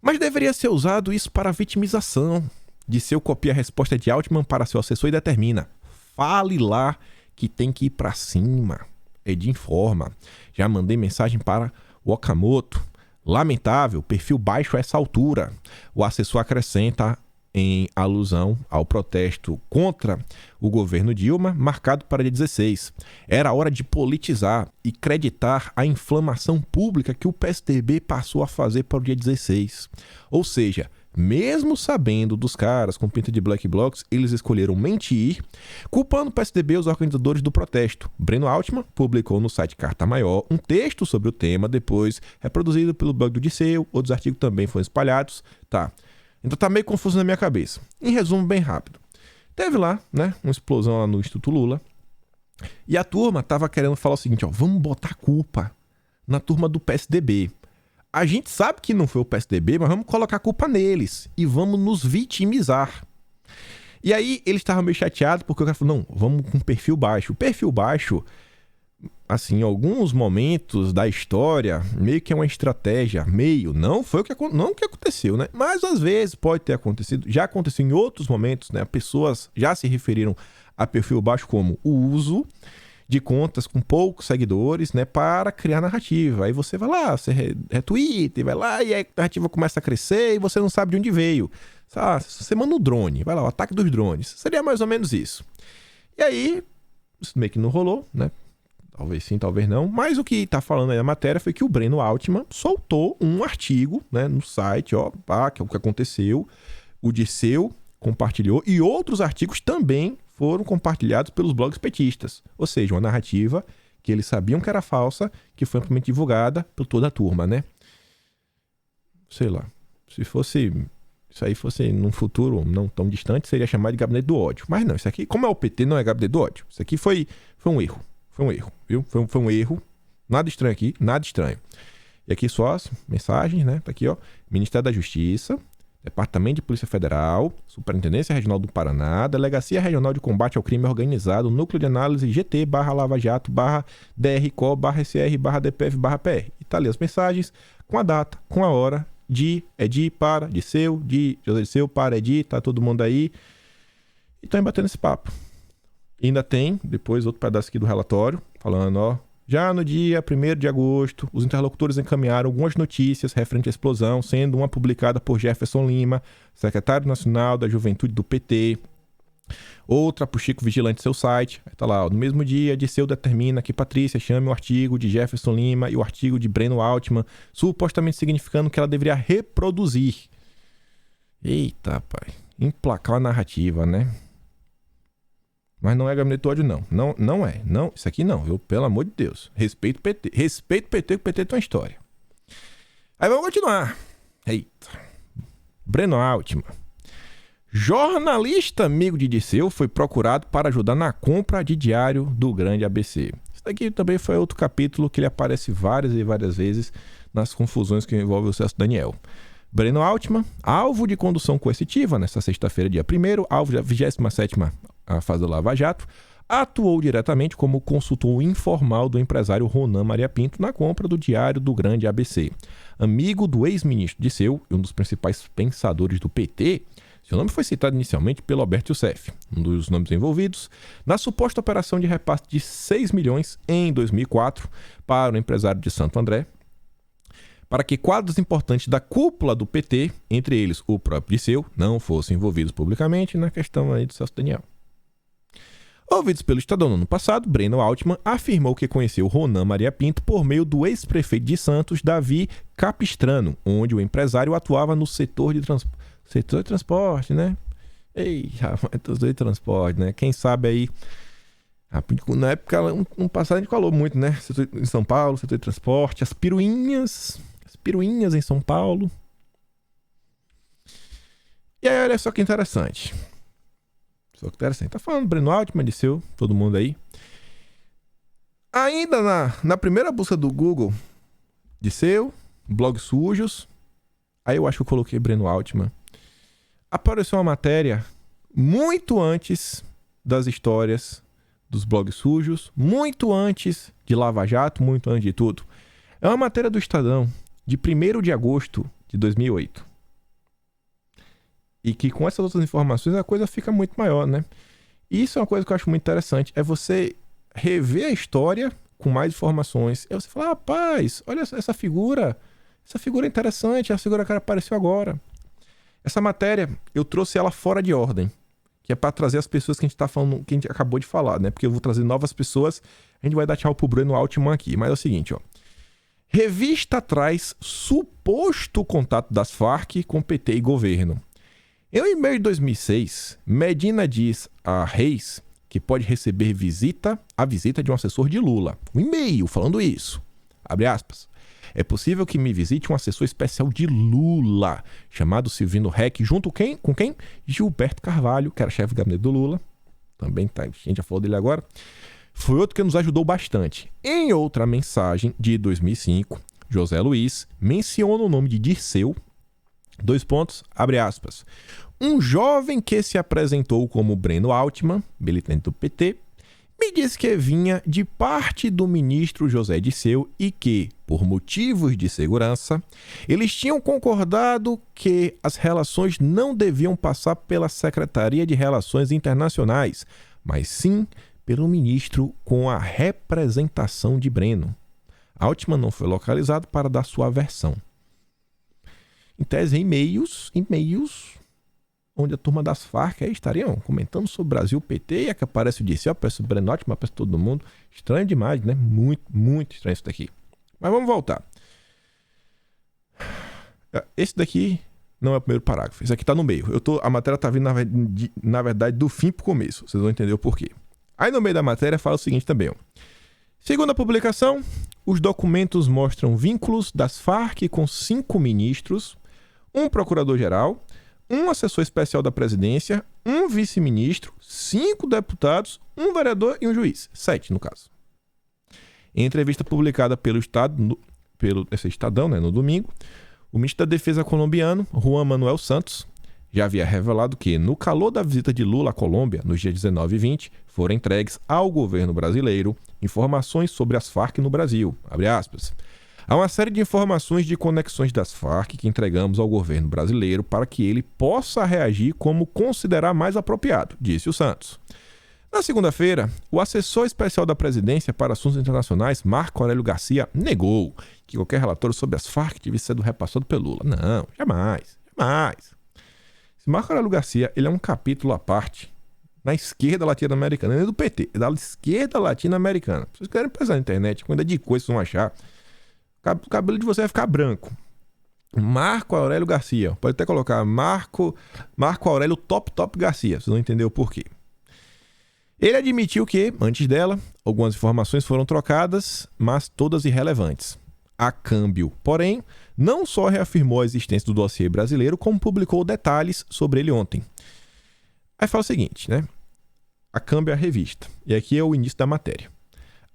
Mas deveria ser usado isso para vitimização. Disseu copia a resposta de Altman para seu assessor e determina: fale lá que tem que ir pra cima. Edi informa: já mandei mensagem para o Okamoto. Lamentável, perfil baixo a essa altura. O assessor acrescenta em alusão ao protesto contra o governo Dilma, marcado para dia 16. Era hora de politizar e creditar a inflamação pública que o PSDB passou a fazer para o dia 16. Ou seja, mesmo sabendo dos caras com pinta de black blocs, eles escolheram mentir, culpando o PSDB e os organizadores do protesto. Breno Altman publicou no site Carta Maior um texto sobre o tema, depois reproduzido pelo blog do Disseu, outros artigos também foram espalhados. Tá. Então tá meio confuso na minha cabeça. Em resumo, bem rápido. Teve lá, né, uma explosão lá no Instituto Lula, e a turma tava querendo falar o seguinte, ó, vamos botar a culpa na turma do PSDB. A gente sabe que não foi o PSDB, mas vamos colocar a culpa neles e vamos nos vitimizar. E aí eles estavam meio chateados porque o cara falou, não, vamos com perfil baixo. O perfil baixo, assim, em alguns momentos da história, meio que é uma estratégia, não foi o que aconteceu, né? Mas às vezes pode ter acontecido, já aconteceu em outros momentos, né? Pessoas já se referiram a perfil baixo como o uso de contas com poucos seguidores, né, para criar narrativa. Aí você vai lá, você retweet, vai lá e a narrativa começa a crescer e você não sabe de onde veio. Você manda um drone, vai lá, o ataque dos drones. Seria mais ou menos isso. E aí, isso meio que não rolou, né? Talvez sim, talvez não. Mas o que tá falando aí na matéria foi que o Breno Altman soltou um artigo, né, no site, ó, que é o que aconteceu. O Disseu compartilhou e outros artigos também foram compartilhados pelos blogs petistas. Ou seja, uma narrativa que eles sabiam que era falsa, que foi amplamente divulgada por toda a turma, né? Sei lá. Se isso aí fosse num futuro não tão distante, seria chamado de gabinete do ódio. Mas não, isso aqui, como é o PT, não é gabinete do ódio. Isso aqui foi um erro. Foi um erro, viu? Foi um erro. Nada estranho aqui, nada estranho. E aqui só as mensagens, né? Tá aqui, ó. Ministério da Justiça, Departamento de Polícia Federal, Superintendência Regional do Paraná, Delegacia Regional de Combate ao Crime Organizado, Núcleo de Análise GT/Lava Jato/DR/COB/SR/DPF/PR. E tá ali as mensagens com a data, com a hora, de Edi para Disseu, de José Disseu para Edi, tá todo mundo aí. E estão batendo esse papo. E ainda tem, depois, outro pedaço aqui do relatório, falando, ó, já no dia 1º de agosto, os interlocutores encaminharam algumas notícias referente à explosão, sendo uma publicada por Jefferson Lima, secretário nacional da Juventude do PT, outra por Chico Vigilante, seu site. Aí tá lá, ó, no mesmo dia, Disseu determina que Patrícia chame o artigo de Jefferson Lima e o artigo de Breno Altman, supostamente significando que ela deveria reproduzir. Eita, pai, emplacar a narrativa, né? Mas não é gabinete do ódio, não. Não é. Não, isso aqui não, viu? Pelo amor de Deus. Respeito o PT. Respeito o PT, que o PT tem uma história. Aí vamos continuar. Eita. Breno Altman. Jornalista amigo de Disseu foi procurado para ajudar na compra de diário do Grande ABC. Isso daqui também foi outro capítulo que ele aparece várias e várias vezes nas confusões que envolvem o Celso Daniel. Breno Altman, alvo de condução coercitiva nesta sexta-feira, dia 1º, alvo da 27ª fase do Lava Jato, atuou diretamente como consultor informal do empresário Ronan Maria Pinto na compra do Diário do Grande ABC. Amigo do ex-ministro Disseu e um dos principais pensadores do PT, seu nome foi citado inicialmente pelo Alberto Youssef, um dos nomes envolvidos, na suposta operação de repasse de 6 milhões em 2004 para o empresário de Santo André, para que quadros importantes da cúpula do PT, entre eles o próprio Disseu, não fossem envolvidos publicamente na questão aí do Celso Daniel. Ouvidos pelo Estadão no ano passado, Breno Altman afirmou que conheceu Ronan Maria Pinto por meio do ex-prefeito de Santos, Davi Capistrano, onde o empresário atuava no setor de transporte, né? Ei, setor de transporte, né? Quem sabe aí... Na época, um passado a gente falou muito, né? Setor em São Paulo, setor de transporte, as piruinhas em São Paulo. E aí, olha só que interessante. Tá falando Breno Altman, Disseu, todo mundo aí. Ainda na primeira busca do Google, Disseu, blog sujos. Aí eu acho que eu coloquei Breno Altman. Apareceu uma matéria muito antes das histórias dos blogs sujos, muito antes de Lava Jato, muito antes de tudo. É uma matéria do Estadão, de 1º de agosto de 2008. E que com essas outras informações a coisa fica muito maior, né? E isso é uma coisa que eu acho muito interessante. É você rever a história com mais informações. É você falar, rapaz, olha essa figura. Essa figura é interessante, essa figura que apareceu agora. Essa matéria, eu trouxe ela fora de ordem. Que é para trazer as pessoas que a gente tá falando, que a gente acabou de falar, né? Porque eu vou trazer novas pessoas. A gente vai dar tchau pro Breno Altman aqui. Mas é o seguinte, ó. Revista traz suposto contato das Farc com PT e governo. Em um e-mail de 2006, Medina diz a Reis que pode receber a visita de um assessor de Lula. Um e-mail falando isso. Abre aspas. É possível que me visite um assessor especial de Lula, chamado Silvino Reck, junto com quem? Gilberto Carvalho, que era chefe do gabinete do Lula. Também tá, a gente já falou dele agora. Foi outro que nos ajudou bastante. Em outra mensagem de 2005, José Luiz menciona o nome de Dirceu, abre aspas. Um jovem que se apresentou como Breno Altman, militante do PT, me disse que vinha de parte do ministro José Dirceu e que, por motivos de segurança, eles tinham concordado que as relações não deviam passar pela Secretaria de Relações Internacionais, mas sim pelo ministro com a representação de Breno. Altman não foi localizado para dar sua versão. Em tese, e-mails onde a turma das Farc estariam comentando sobre o Brasil, PT, e é que aparece o Dirceu, aparece o Breno Altman, aparece todo mundo. Estranho demais, né? Muito, muito estranho isso daqui. Mas vamos voltar. Esse daqui não é o primeiro parágrafo. Esse aqui tá no meio. A matéria tá vindo, na verdade, do fim pro começo. Vocês vão entender o porquê. Aí no meio da matéria fala o seguinte também, ó. Segundo a publicação, os documentos mostram vínculos das Farc com 5 ministros, um procurador-geral, um assessor especial da presidência, um vice-ministro, 5 deputados, um vereador e um juiz. 7, no caso. Em entrevista publicada pelo esse Estadão, né, no domingo, o ministro da Defesa colombiano, Juan Manuel Santos, já havia revelado que, no calor da visita de Lula à Colômbia, nos dias 19 e 20, foram entregues ao governo brasileiro informações sobre as Farc no Brasil. Abre aspas. Há uma série de informações de conexões das Farc que entregamos ao governo brasileiro para que ele possa reagir como considerar mais apropriado, disse o Santos. Na segunda-feira, o assessor especial da presidência para assuntos internacionais, Marco Aurélio Garcia, negou que qualquer relatório sobre as Farc tivesse sido repassado pelo Lula. Não, jamais. Esse Marco Aurélio Garcia, ele é um capítulo à parte na esquerda latino-americana, não é do PT, é da esquerda latino-americana. Se vocês querem pensar na internet, quando é de coisa, vocês vão achar. O cabelo de você vai ficar branco. Marco Aurélio Garcia. Pode até colocar Marco Aurélio Top Garcia. Vocês vão entender o porquê. Ele admitiu que, antes dela, algumas informações foram trocadas, mas todas irrelevantes. A câmbio, porém, não só reafirmou a existência do dossiê brasileiro, como publicou detalhes sobre ele ontem. Aí fala o seguinte, né? A câmbio é a revista. E aqui é o início da matéria.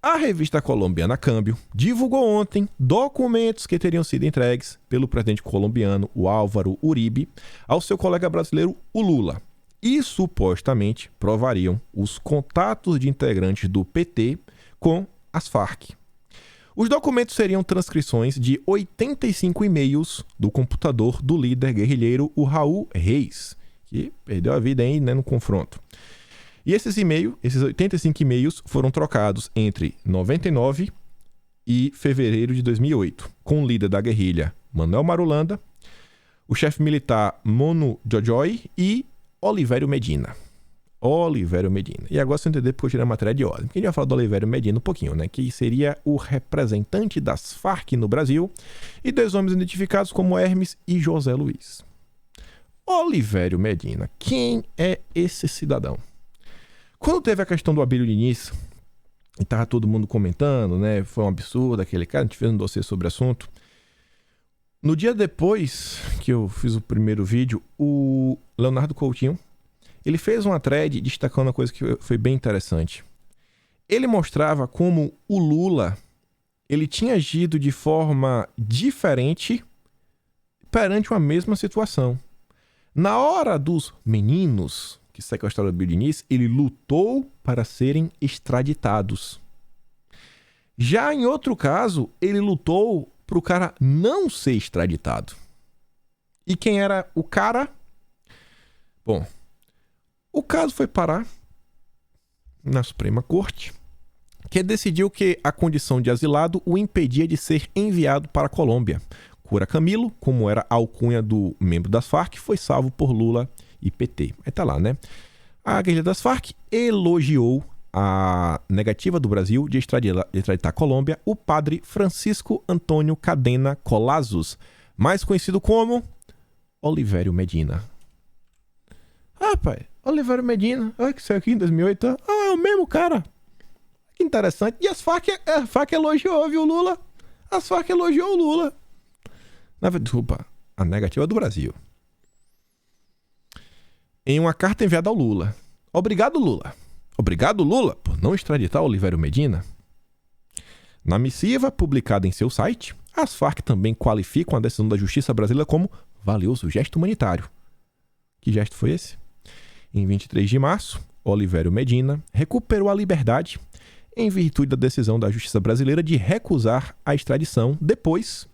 A revista colombiana Câmbio divulgou ontem documentos que teriam sido entregues pelo presidente colombiano, o Álvaro Uribe, ao seu colega brasileiro, o Lula. e supostamente provariam os contatos de integrantes do PT com as Farc. Os documentos seriam transcrições de 85 e-mails do computador do líder guerrilheiro, o Raul Reis, que perdeu a vida aí, né, no confronto. E esses 85 e-mails foram trocados entre 99 e fevereiro de 2008, com o líder da guerrilha, Manuel Marulanda, o chefe militar Mono Jojoy e Olivério Medina. E agora você entender porque eu tirei a matéria de ordem. Porque a gente vai falar do Olivério Medina um pouquinho, né? Que seria o representante das Farc no Brasil e dois homens identificados como Hermes e José Luiz. Olivério Medina. Quem é esse cidadão? Quando teve a questão do Abílio Diniz, e tava todo mundo comentando, né? Foi um absurdo aquele cara, a gente fez um dossiê sobre o assunto. No dia depois que eu fiz o primeiro vídeo, o Leonardo Coutinho, ele fez uma thread destacando uma coisa que foi bem interessante. Ele mostrava como o Lula, ele tinha agido de forma diferente perante uma mesma situação. Na hora dos meninos que sequestraram o Abílio Diniz, ele lutou para serem extraditados. Já em outro caso, ele lutou para o cara não ser extraditado. E quem era o cara? Bom, o caso foi parar na Suprema Corte, que decidiu que a condição de asilado o impedia de ser enviado para a Colômbia. Cura Camilo, como era a alcunha do membro das Farc, foi salvo por Lula e PT. Aí tá lá, né? A guerrilha das Farc elogiou a negativa do Brasil de extraditar a Colômbia o padre Francisco Antônio Cadena Colazos, mais conhecido como Olivério Medina. Rapaz, Olivério Medina, olha que saiu aqui em 2008. É o mesmo cara. Que interessante. E a Farc elogiou, viu, Lula? As Farc elogiou o Lula. Desculpa, a negativa do Brasil. Em uma carta enviada ao Lula. Obrigado, Lula. Obrigado, Lula, por não extraditar Olivério Medina. Na missiva publicada em seu site, as Farc também qualificam a decisão da Justiça brasileira como valioso gesto humanitário. Que gesto foi esse? Em 23 de março, Olivério Medina recuperou a liberdade em virtude da decisão da Justiça brasileira de recusar a extradição depois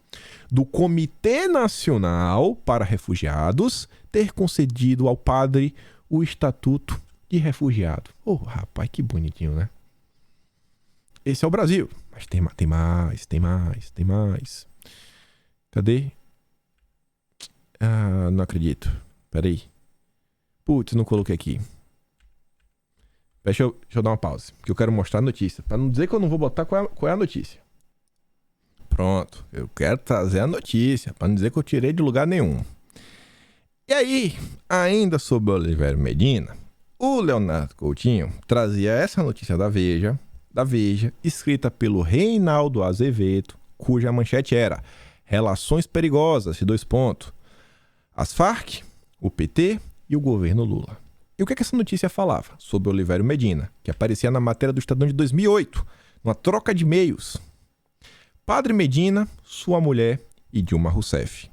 do Comitê Nacional para Refugiados ter concedido ao padre o estatuto de refugiado. Oh, rapaz, que bonitinho, né? Esse é o Brasil. Mas tem mais. Cadê? Ah, não acredito. Peraí. Putz, não coloquei aqui. Deixa eu dar uma pausa, porque eu quero mostrar a notícia. Pra não dizer que eu não vou botar qual é a notícia. Pronto, eu quero trazer a notícia, pra não dizer que eu tirei de lugar nenhum. E aí, ainda sobre o Olivério Medina, o Leonardo Coutinho trazia essa notícia da Veja, escrita pelo Reinaldo Azevedo, cuja manchete era Relações perigosas, As Farc, o PT e o governo Lula. E o que essa notícia falava? Sobre Olivério Medina, que aparecia na matéria do Estadão de 2008, numa troca de e-mails. Padre Medina, sua mulher e Dilma Rousseff.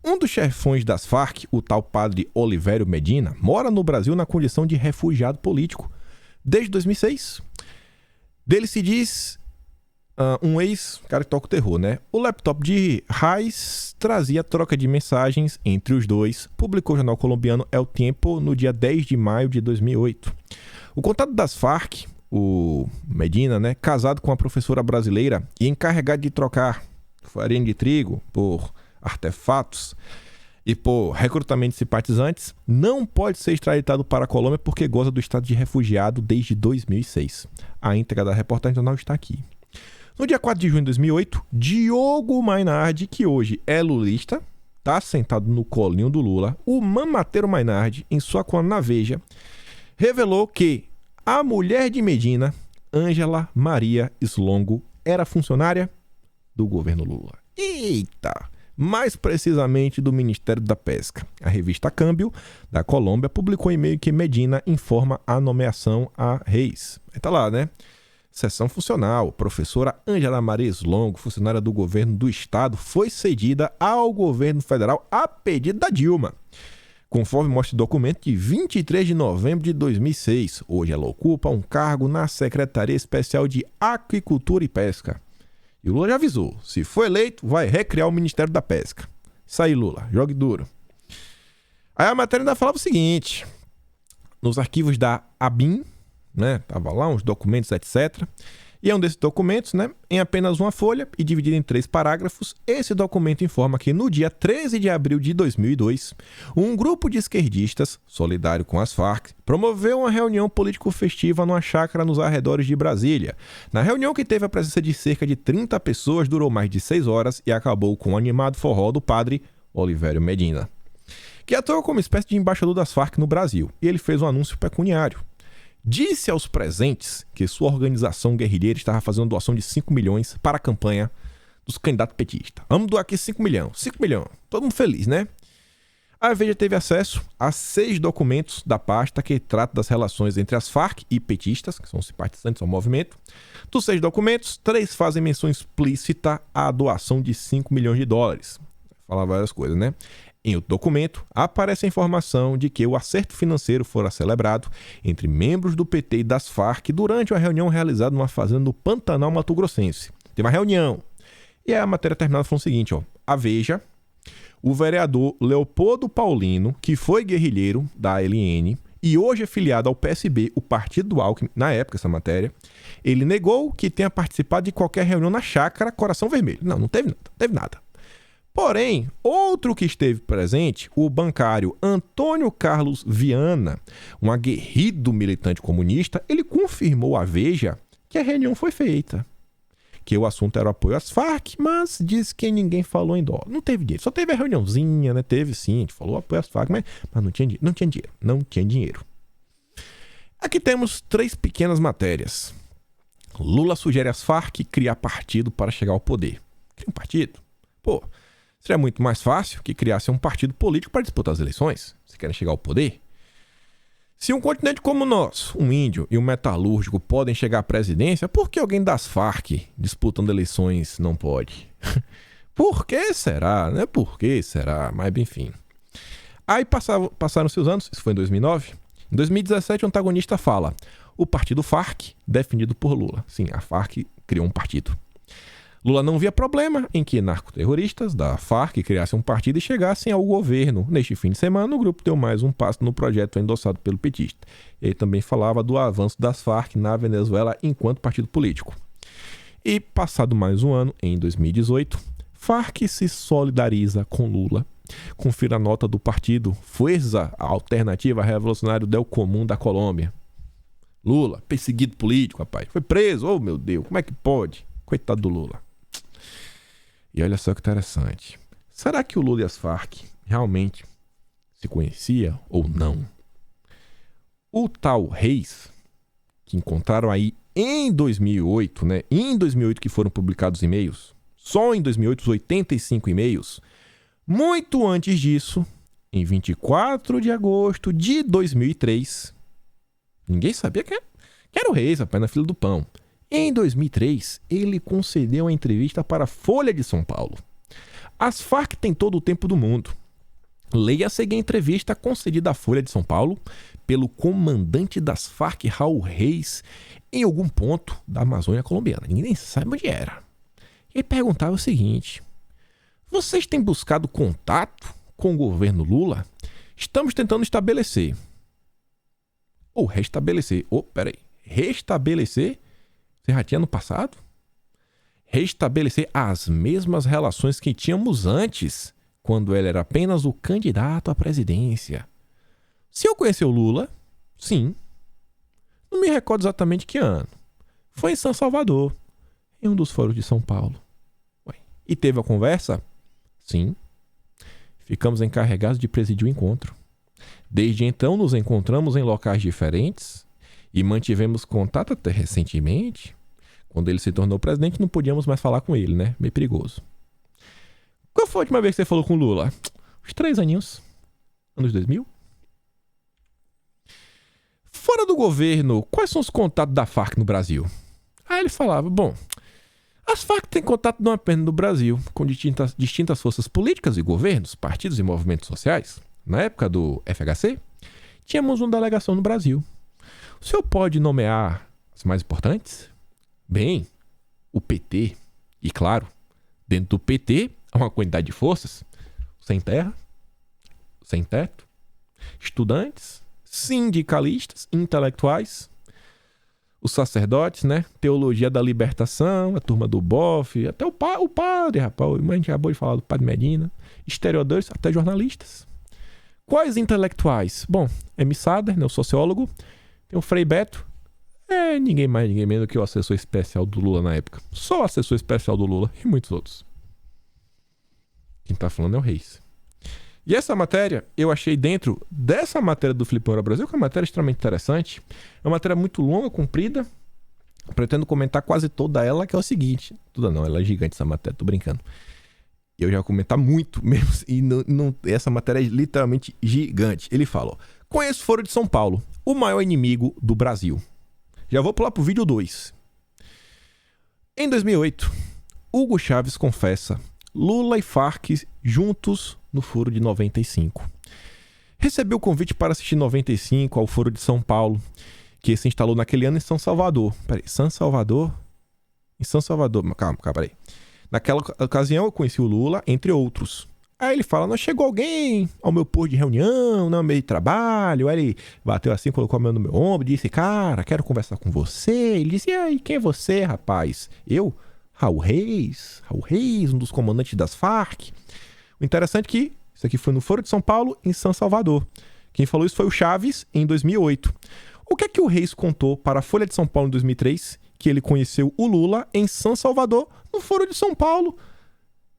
Um dos chefões das Farc, o tal padre Olivério Medina, mora no Brasil na condição de refugiado político desde 2006. Dele se diz um ex-cara que toca o terror, né? O laptop de Reis trazia troca de mensagens entre os dois, publicou o jornal colombiano El Tiempo no dia 10 de maio de 2008. O contato das Farc, o Medina, né, casado com uma professora brasileira e encarregado de trocar farinha de trigo por artefatos e por recrutamento de simpatizantes, não pode ser extraditado para a Colômbia porque goza do estado de refugiado desde 2006. A íntegra da reportagem do jornal está aqui. No dia 4 de junho de 2008, Diogo Mainardi, que hoje é lulista, está sentado no colinho do Lula, o mamateiro Mainardi, em sua coluna na Veja, revelou que a mulher de Medina, Ângela Maria Slongo, era funcionária do governo Lula. Eita! Mais precisamente do Ministério da Pesca. A revista Câmbio, da Colômbia, publicou um e-mail que Medina informa a nomeação a Reis. Aí tá lá, né? Seção funcional. Professora Ângela Maria Slongo, funcionária do governo do estado, foi cedida ao governo federal a pedido da Dilma. conforme mostra o documento de 23 de novembro de 2006. Hoje ela ocupa um cargo na Secretaria Especial de Aquicultura e Pesca. E o Lula já avisou, se for eleito, vai recriar o Ministério da Pesca. Isso aí, Lula, jogue duro. Aí a matéria ainda falava o seguinte, nos arquivos da ABIN, né, tava lá uns documentos, etc., e é um desses documentos, né, em apenas uma folha e dividido em 3 parágrafos, esse documento informa que no dia 13 de abril de 2002, um grupo de esquerdistas, solidário com as Farc, promoveu uma reunião político-festiva numa chácara nos arredores de Brasília. Na reunião, que teve a presença de cerca de 30 pessoas, durou mais de 6 horas e acabou com um animado forró do padre Olivério Medina, que atuou como espécie de embaixador das Farc no Brasil, e ele fez um anúncio pecuniário. Disse aos presentes que sua organização guerrilheira estava fazendo doação de 5 milhões para a campanha dos candidatos petistas. Vamos doar aqui 5 milhões. 5 milhões. Todo mundo feliz, né? A Veja teve acesso a 6 documentos da pasta que trata das relações entre as Farc e petistas, que são simpatizantes ao movimento. Dos 6 documentos, 3 fazem menção explícita à doação de 5 milhões de dólares. Falar várias coisas, né? Em outro documento, aparece a informação de que o acerto financeiro fora celebrado entre membros do PT e das Farc durante uma reunião realizada numa fazenda no Pantanal Mato Grossense. Tem uma reunião. E a matéria terminada falando o seguinte, ó. A Veja, o vereador Leopoldo Paulino, que foi guerrilheiro da ALN e hoje é filiado ao PSB, o partido do Alckmin, na época essa matéria, ele negou que tenha participado de qualquer reunião na chácara Coração Vermelho. Não teve nada. Porém, outro que esteve presente, o bancário Antônio Carlos Viana, um aguerrido militante comunista, ele confirmou à Veja que a reunião foi feita, que o assunto era o apoio às Farc, mas disse que ninguém falou em dólar. Não teve dinheiro, só teve a reuniãozinha, né? Teve sim, a gente falou apoio às Farc, mas não tinha dinheiro. Aqui temos 3 pequenas matérias. Lula sugere às Farc criar partido para chegar ao poder. Cria um partido? Pô, seria muito mais fácil que criasse um partido político para disputar as eleições, se querem chegar ao poder. Se um continente como o nosso, um índio e um metalúrgico podem chegar à presidência, por que alguém das Farc disputando eleições não pode? Por que será, né? Por que será? Mas enfim. Aí passaram-se os anos, isso foi em 2009. Em 2017, o antagonista fala, o partido Farc, defendido por Lula. Sim, a Farc criou um partido. Lula não via problema em que narcoterroristas da Farc criassem um partido e chegassem ao governo. Neste fim de semana, o grupo deu mais um passo no projeto endossado pelo petista. Ele também falava do avanço das Farc na Venezuela enquanto partido político. E, passado mais um ano, em 2018, Farc se solidariza com Lula. Confira a nota do partido Força Alternativa Revolucionária del Común da Colômbia. Lula, perseguido político, rapaz. Foi preso. Oh, meu Deus, como é que pode? Coitado do Lula. E olha só que interessante. Será que o Lula e as Farc realmente se conheciam ou não? O tal Reis, que encontraram aí em 2008, né? Em 2008 que foram publicados e-mails, só em 2008 os 85 e-mails. Muito antes disso, em 24 de agosto de 2003, ninguém sabia que era o Reis, rapaz, na fila do pão. Em 2003, ele concedeu uma entrevista para a Folha de São Paulo. As Farc têm todo o tempo do mundo. Leia a seguinte entrevista concedida à Folha de São Paulo pelo comandante das Farc, Raul Reis, em algum ponto da Amazônia colombiana. Ninguém nem sabe onde era. Ele perguntava o seguinte: vocês têm buscado contato com o governo Lula? Estamos tentando estabelecer. Ou restabelecer. Restabelecer? Você já tinha no passado? Restabelecer as mesmas relações que tínhamos antes, quando ele era apenas o candidato à presidência. Se eu conhecer o Lula, sim. Não me recordo exatamente que ano. Foi em São Salvador, em um dos fóruns de São Paulo. E teve a conversa? Sim. Ficamos encarregados de presidir o encontro. Desde então nos encontramos em locais diferentes e mantivemos contato até recentemente. Quando ele se tornou presidente, não podíamos mais falar com ele, né? Meio perigoso. Qual foi a última vez que você falou com o Lula? Uns 3 aninhos. Anos 2000. Fora do governo, quais são os contatos da Farc no Brasil? Aí ele falava, bom, as Farc têm contato não apenas no Brasil, com distintas forças políticas e governos, partidos e movimentos sociais. na época do FHC, tínhamos uma delegação no Brasil. O senhor pode nomear as mais importantes? Bem, o PT. E claro, dentro do PT há uma quantidade de forças. Sem terra, sem teto, estudantes, sindicalistas, intelectuais, os sacerdotes, né? Teologia da libertação, a turma do BOF, até o padre, rapaz. A gente acabou de falar do padre Medina. Historiadores, até jornalistas. Quais intelectuais? Bom, M. Sader, né, o sociólogo. Tem o Frei Beto. Ninguém mais, ninguém menos do que o assessor especial do Lula na época. Só o assessor especial do Lula e muitos outros. Quem tá falando é o Reis. E essa matéria, eu achei dentro dessa matéria do Felipe Moura Brasil, que é uma matéria extremamente interessante. É uma matéria muito longa, comprida. Pretendo comentar quase toda ela, que é o seguinte. Toda não, ela é gigante essa matéria, tô brincando. Eu já vou comentar muito mesmo. E essa matéria é literalmente gigante. Ele fala, ó, conheço o Foro de São Paulo, o maior inimigo do Brasil. Já vou pular pro vídeo 2. Em 2008, Hugo Chávez confessa Lula e Farc juntos no Foro de 95. Recebeu o convite para assistir 95 ao Foro de São Paulo, que se instalou naquele ano em São Salvador. Peraí, São Salvador? Em São Salvador, calma, peraí. Naquela ocasião eu conheci o Lula, entre outros. Aí ele fala, não chegou alguém ao meu posto de reunião, no meio de trabalho. Aí ele bateu assim, colocou a mão no meu ombro, disse, cara, quero conversar com você. Ele disse, e aí, quem é você, rapaz? Eu? Raul Reis, um dos comandantes das Farc. O interessante é que isso aqui foi no Foro de São Paulo, em São Salvador. Quem falou isso foi o Chaves, em 2008. O que é que o Reis contou para a Folha de São Paulo em 2003? Que ele conheceu o Lula em São Salvador, no Foro de São Paulo.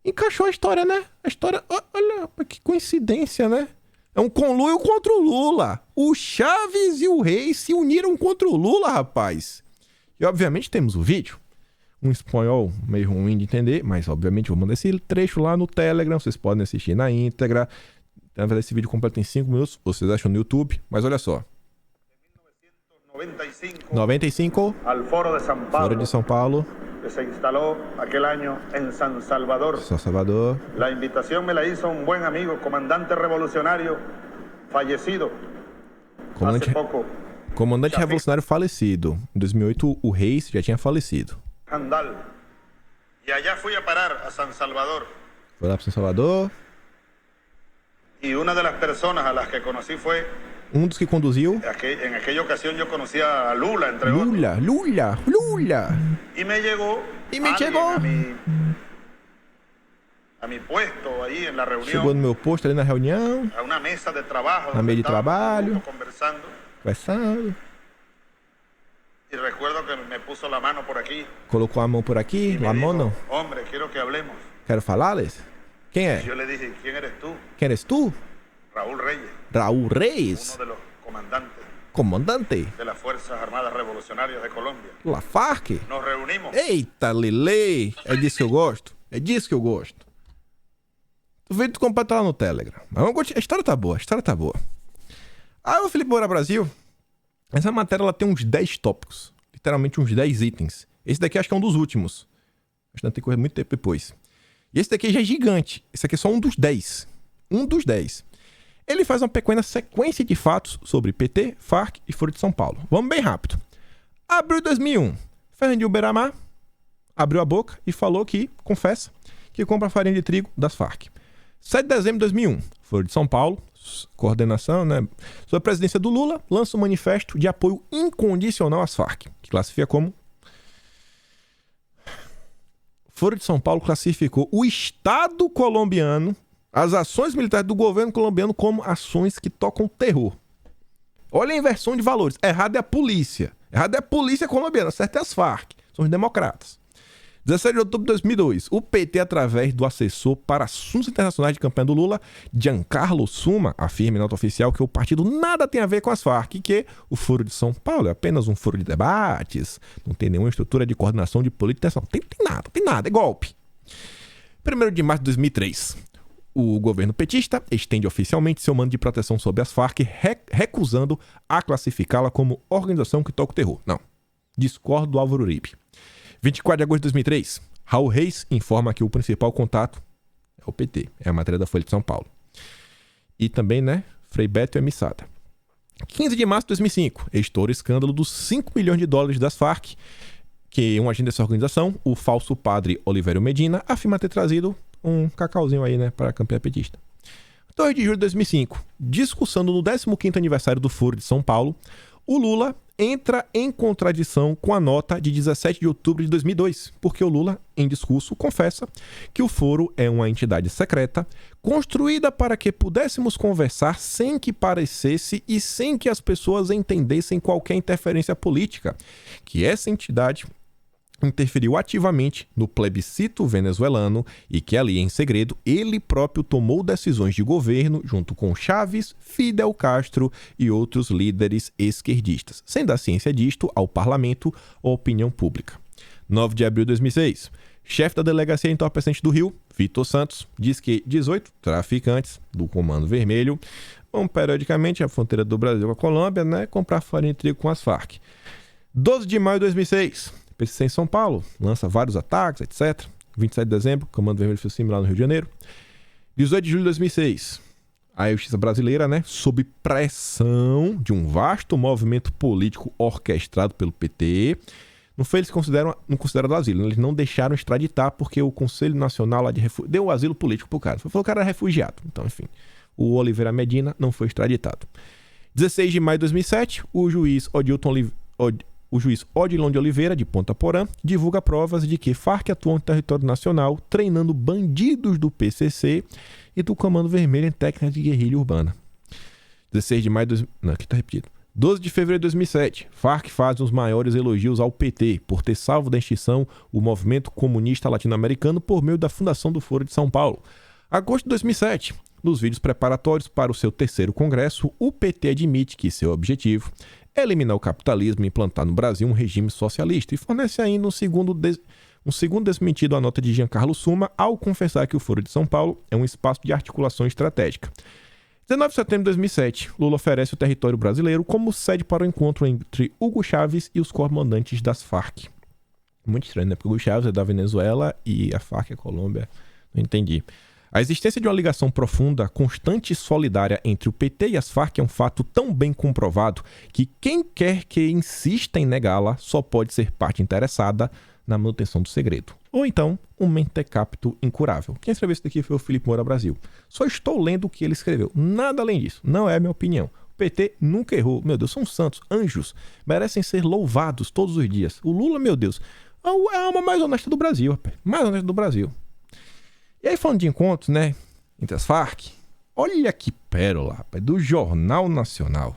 Encaixou a história, né? A história, olha, que coincidência, né? É um conluio contra o Lula. O Chaves e o Reis se uniram contra o Lula, rapaz. E obviamente temos o vídeo. Um espanhol meio ruim de entender, mas obviamente vou mandar esse trecho lá no Telegram, vocês podem assistir na íntegra. Na verdade, esse vídeo completo em 5 minutos, vocês acham no YouTube, mas olha só. 95, al Foro de São Paulo, Foro de São Paulo, que se instaló aquel año en San Salvador. São Salvador. La invitación me la hizo un buen amigo, comandante revolucionario, fallecido hace poco. Comandante revolucionário falecido. Em 2008, o Reis já tinha falecido. Andal. Y allá fui a parar a San Salvador. Foi lá para São Salvador. Y una de las personas a las que conocí fue... Um dos que conduziu. En aquella ocasión yo conocía a Lula, entre otros. Lula. Y me llegó... A mi puesto ahí en la reunión. Chegou no meu posto ali na reunião. A una mesa de trabajo. Na mesa de trabalho. Conversando. Y recuerdo que me puso la mano por aquí. Colocou a mão por aqui. La mano. Hombre, quiero que hablemos. Quero falar-lhes. Quem é? Yo le dije, ¿quién eres tú? Quem eres tu? Raúl Reyes. Raúl Reis. Uno de los comandantes. Comandante. De las Fuerzas Armadas Revolucionárias de Colômbia. La Farc. Nos reunimos. Eita, Lele. É disso que eu gosto. É disso que eu gosto. O vídeo completo tá lá no Telegram. Mas vamos continuar. A história tá boa. Aí o Felipe Moura Brasil. Essa matéria ela tem uns 10 tópicos. Literalmente uns 10 itens. Esse daqui acho que é um dos últimos. Acho que não tem que correr muito tempo depois. E esse daqui já é gigante. Esse aqui é só um dos 10. Um dos 10. Ele faz uma pequena sequência de fatos sobre PT, Farc e Foro de São Paulo. Vamos bem rápido. Abril de 2001. Fernandinho Beiramar abriu a boca e falou que, confessa, que compra farinha de trigo das Farc. 7 de dezembro de 2001. Foro de São Paulo, coordenação, né? Sob a presidência do Lula, lança um manifesto de apoio incondicional às Farc, que classifica como... Foro de São Paulo classificou o Estado colombiano, as ações militares do governo colombiano como ações que tocam terror. Olha a inversão de valores. Errado é a polícia. Errado é a polícia colombiana. Certo é as Farc. São os democratas. 17 de outubro de 2002. O PT, através do assessor para assuntos internacionais de campanha do Lula, Giancarlo Suma, afirma em nota oficial que o partido nada tem a ver com as Farc e que o Foro de São Paulo é apenas um foro de debates, não tem nenhuma estrutura de coordenação de política. Tem nada. É golpe. 1º de março de 2003. O governo petista estende oficialmente seu mando de proteção sobre as Farc, recusando a classificá-la como organização que toca o terror. Não. Discordo do Álvaro Uribe. 24 de agosto de 2003. Raul Reis informa que o principal contato é o PT. É a matéria da Folha de São Paulo. e também, né, Frei Beto e a missada. 15 de março de 2005, estoura o escândalo dos 5 milhões de dólares das Farc, que um agente dessa organização, o falso padre Oliveira Medina, afirma ter trazido um cacauzinho aí, né, para a campanha petista. 2 de julho de 2005, discussando no 15º aniversário do Foro de São Paulo, o Lula entra em contradição com a nota de 17 de outubro de 2002, porque o Lula, em discurso, confessa que o Foro é uma entidade secreta construída para que pudéssemos conversar sem que parecesse e sem que as pessoas entendessem qualquer interferência política, que essa entidade interferiu ativamente no plebiscito venezuelano e que ali, em segredo, ele próprio tomou decisões de governo junto com Chávez, Fidel Castro e outros líderes esquerdistas, sendo a ciência disto ao parlamento ou opinião pública. 9 de abril de 2006, chefe da delegacia entorpecente do Rio, Vitor Santos, diz que 18 traficantes do Comando Vermelho vão periodicamente à fronteira do Brasil com a Colômbia, né, comprar farinha de trigo com as Farc. 12 de maio de 2006, PCC em São Paulo, lança vários ataques, etc. 27 de dezembro, Comando Vermelho fez similar no Rio de Janeiro. 18 de julho de 2006, a justiça brasileira, né, sob pressão de um vasto movimento político orquestrado pelo PT, não consideram asilo, eles não deixaram extraditar porque o Conselho Nacional lá de deu o asilo político pro cara. Falou que o cara era refugiado. Então, enfim, o Oliveira Medina não foi extraditado. 16 de maio de 2007, o juiz Odilon de Oliveira, de Ponta Porã, divulga provas de que Farc atuou no território nacional treinando bandidos do PCC e do Comando Vermelho em técnicas de guerrilha urbana. 16 de maio de... Não, aqui tá repetido. 12 de fevereiro de 2007, Farc faz os maiores elogios ao PT por ter salvo da extinção o movimento comunista latino-americano por meio da fundação do Foro de São Paulo. Agosto de 2007, nos vídeos preparatórios para o seu 3º congresso, o PT admite que seu objetivo é eliminar o capitalismo e implantar no Brasil um regime socialista e fornece ainda um segundo desmentido à nota de Giancarlo Suma ao confessar que o Foro de São Paulo é um espaço de articulação estratégica. 19 de setembro de 2007, Lula oferece o território brasileiro como sede para o encontro entre Hugo Chávez e os comandantes das Farc. Muito estranho, né? Porque o Hugo Chávez é da Venezuela e a Farc é Colômbia. Não entendi. A existência de uma ligação profunda, constante e solidária entre o PT e as Farc é um fato tão bem comprovado que quem quer que insista em negá-la só pode ser parte interessada na manutenção do segredo. Ou então, um mentecapto incurável. Quem escreveu isso daqui foi o Felipe Moura Brasil. Só estou lendo o que ele escreveu. Nada além disso. Não é a minha opinião. O PT nunca errou. Meu Deus, são santos, anjos. Merecem ser louvados todos os dias. O Lula, meu Deus, é a alma mais honesta do Brasil, rapaz. Mais honesta do Brasil. E aí, falando de encontros, né, entre as Farc, olha que pérola, rapaz, do Jornal Nacional.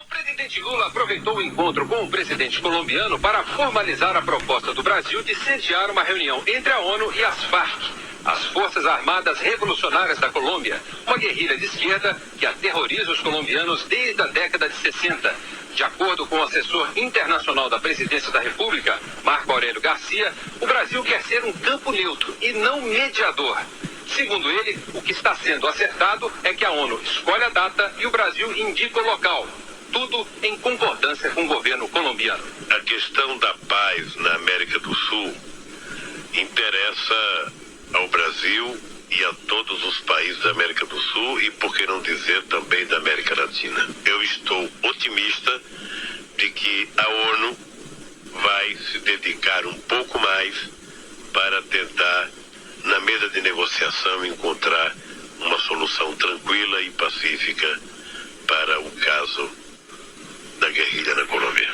O presidente Lula aproveitou o encontro com o presidente colombiano para formalizar a proposta do Brasil de sediar uma reunião entre a ONU e as Farc, as Forças Armadas Revolucionárias da Colômbia, uma guerrilha de esquerda que aterroriza os colombianos desde a década de 60. De acordo com o assessor internacional da Presidência da República, Marco Aurélio Garcia, o Brasil quer ser um campo neutro e não mediador. Segundo ele, o que está sendo acertado é que a ONU escolhe a data e o Brasil indica o local. Tudo em concordância com o governo colombiano. A questão da paz na América do Sul interessa ao Brasil e a todos os países da América do Sul e, por que não dizer, também da América Latina. Eu estou otimista de que a ONU vai se dedicar um pouco mais para tentar, na mesa de negociação, encontrar uma solução tranquila e pacífica para o caso da guerrilha na Colômbia.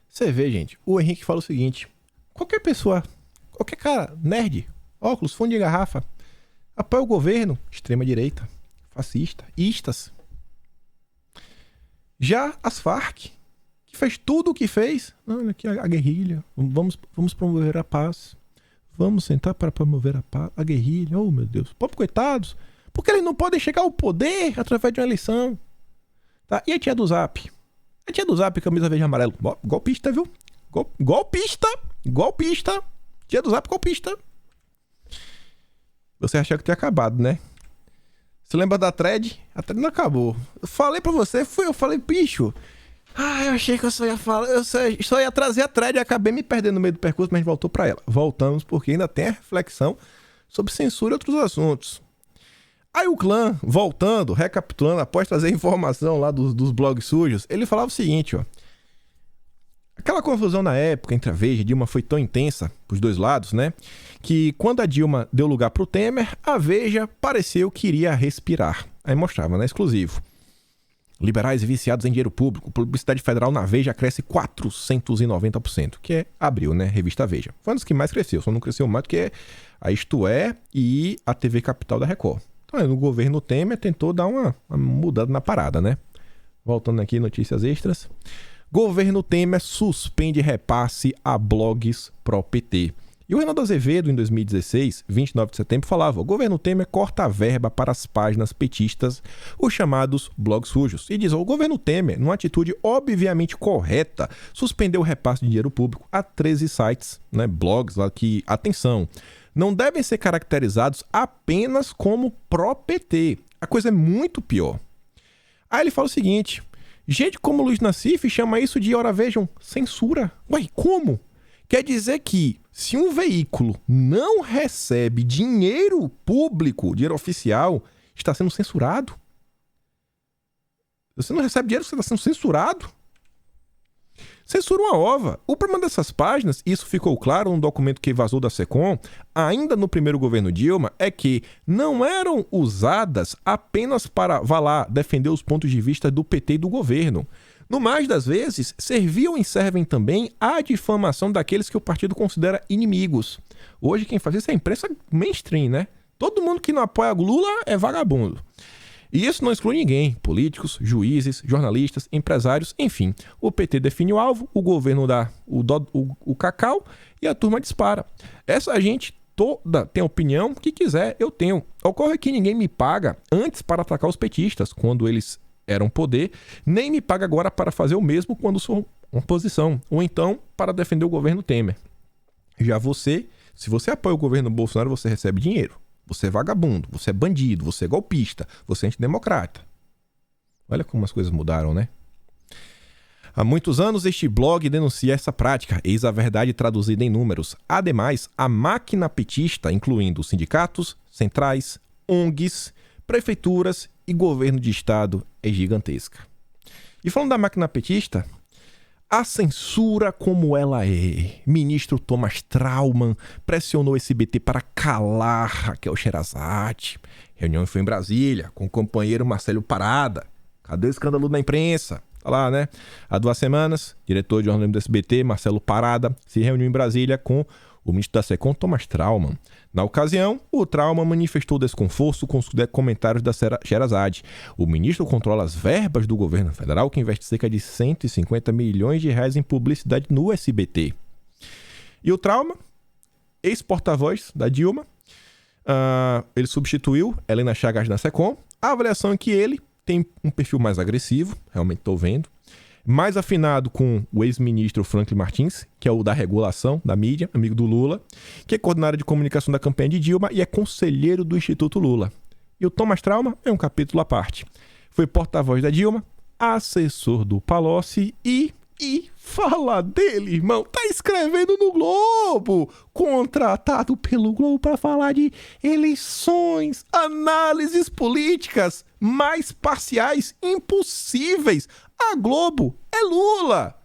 Você vê, gente, o Henrique fala o seguinte: qualquer pessoa, qualquer cara, nerd, óculos, fundo de garrafa, apoia o governo, extrema-direita, fascista, istas. Já as Farc, que fez tudo o que fez, olha aqui a guerrilha, vamos promover a paz, vamos sentar para promover a paz, a guerrilha, oh meu Deus, pobres coitados, porque eles não podem chegar ao poder através de uma eleição. Tá? E a tia do Zap? A tia do Zap, camisa verde e amarelo. Golpista, viu? Golpista! Tia do Zap, golpista. Você achou que tinha acabado, né? Você lembra da thread? A thread não acabou. Eu falei pra você, eu falei, bicho. Eu achei que eu só ia falar. Eu só ia trazer a thread e acabei me perdendo no meio do percurso, mas voltou pra ela. Voltamos porque ainda tem a reflexão sobre censura e outros assuntos. Aí o Clã, voltando, recapitulando, após trazer informação lá dos blogs sujos, ele falava o seguinte, ó. Aquela confusão na época entre a Veja e a Dilma foi tão intensa, pros dois lados, né? Que quando a Dilma deu lugar pro Temer, a Veja pareceu que iria respirar. Aí mostrava, né? Exclusivo. Liberais viciados em dinheiro público. Publicidade federal na Veja cresce 490%. Que é Abril, né? Revista Veja. Foi um dos que mais cresceu. Só não cresceu mais do que a Isto É e a TV Capital da Record. Então, no governo Temer tentou dar uma mudada na parada, né? Voltando aqui, notícias extras. Governo Temer suspende repasse a blogs pró-PT. E o Reinaldo Azevedo, em 2016, 29 de setembro, falava: o governo Temer corta a verba para as páginas petistas, os chamados blogs sujos. E diz: o governo Temer, numa atitude obviamente correta, suspendeu o repasse de dinheiro público a 13 sites, né, blogs lá que, atenção, não devem ser caracterizados apenas como pró-PT. A coisa é muito pior. Aí ele fala o seguinte: gente como Luiz Nassif chama isso de, ora vejam, censura. Ué, como? Quer dizer que se um veículo não recebe dinheiro público, dinheiro oficial, está sendo censurado? Se você não recebe dinheiro, você está sendo censurado? Censura uma ova. O problema dessas páginas, isso ficou claro no documento que vazou da SECOM, ainda no primeiro governo Dilma, é que não eram usadas apenas para, vá lá, defender os pontos de vista do PT e do governo. No mais das vezes, serviam e servem também à difamação daqueles que o partido considera inimigos. Hoje quem faz isso é a imprensa mainstream, né? Todo mundo que não apoia Lula é vagabundo. E isso não exclui ninguém, políticos, juízes, jornalistas, empresários, enfim. O PT define o alvo, o governo dá o cacau e a turma dispara. Essa gente toda tem a opinião que quiser, eu tenho. Ocorre que ninguém me paga antes para atacar os petistas, quando eles eram poder, nem me paga agora para fazer o mesmo quando sou oposição, ou então para defender o governo Temer. Já você, se você apoia o governo Bolsonaro, você recebe dinheiro. Você é vagabundo, você é bandido, você é golpista, você é antidemocrata. Olha como as coisas mudaram, né? Há muitos anos este blog denuncia essa prática, eis a verdade traduzida em números. Ademais, a máquina petista, incluindo sindicatos, centrais, ONGs, prefeituras e governo de estado, é gigantesca. E falando da máquina petista, a censura como ela é. Ministro Thomas Traumann pressionou o SBT para calar Raquel Sherazade. Reunião foi em Brasília com o companheiro Marcelo Parada. Cadê o escândalo da imprensa? Tá lá, né? Há 2 semanas, diretor de jornalismo do SBT, Marcelo Parada, se reuniu em Brasília com o ministro da SECOM, Thomas Traumann. Na ocasião, o Traumann manifestou desconforto com os comentários da Sherazade. O ministro controla as verbas do governo federal, que investe cerca de 150 milhões de reais em publicidade no SBT. E o Traumann, ex-porta-voz da Dilma, ele substituiu Helena Chagas na SECOM. A avaliação é que ele tem um perfil mais agressivo, realmente estou vendo, mais afinado com o ex-ministro Franklin Martins, que é o da regulação da mídia, amigo do Lula, que é coordenador de comunicação da campanha de Dilma e é conselheiro do Instituto Lula. E o Thomas Traumann é um capítulo à parte. Foi porta-voz da Dilma, assessor do Palocci e fala dele, irmão, tá escrevendo no Globo, contratado pelo Globo para falar de eleições, análises políticas mais parciais impossíveis. A Globo é Lula,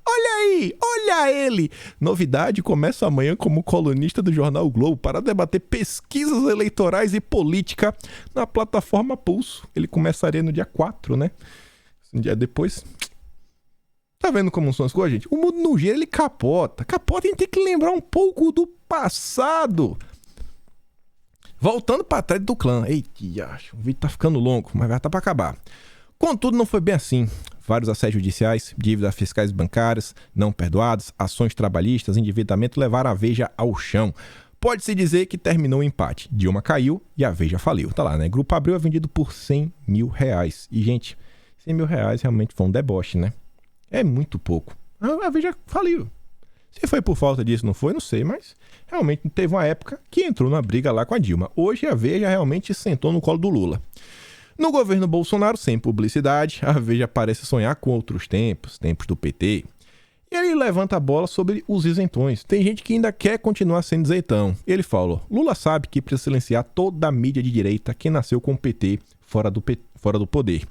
olha aí, olha ele. Novidade começa amanhã como colunista do jornal o Globo para debater pesquisas eleitorais e política na plataforma Pulso. Ele começaria no dia 4, né? Um dia depois. Tá vendo como são as coisas, gente? O mundo no giro, ele capota. Capota, a gente tem que lembrar um pouco do passado. Voltando para trás do Clã. Eita, acho, o vídeo tá ficando longo, mas vai estar para acabar. Contudo, não foi bem assim. Vários assédios judiciais, dívidas fiscais e bancárias não perdoadas, ações trabalhistas, endividamento levaram a Veja ao chão. Pode-se dizer que terminou o empate. Dilma caiu e a Veja faliu. Tá lá, né? Grupo Abril é vendido por 100 mil reais. E, gente, 100 mil reais realmente foi um deboche, né? É muito pouco. A Veja faliu. Se foi por falta disso, não foi, não sei, mas realmente teve uma época que entrou na briga lá com a Dilma. Hoje a Veja realmente sentou no colo do Lula. No governo Bolsonaro, sem publicidade, a Veja parece sonhar com outros tempos, tempos do PT. Ele levanta a bola sobre os isentões. Tem gente que ainda quer continuar sendo isentão. Ele fala, Lula sabe que precisa silenciar toda a mídia de direita que nasceu com o PT fora do poder.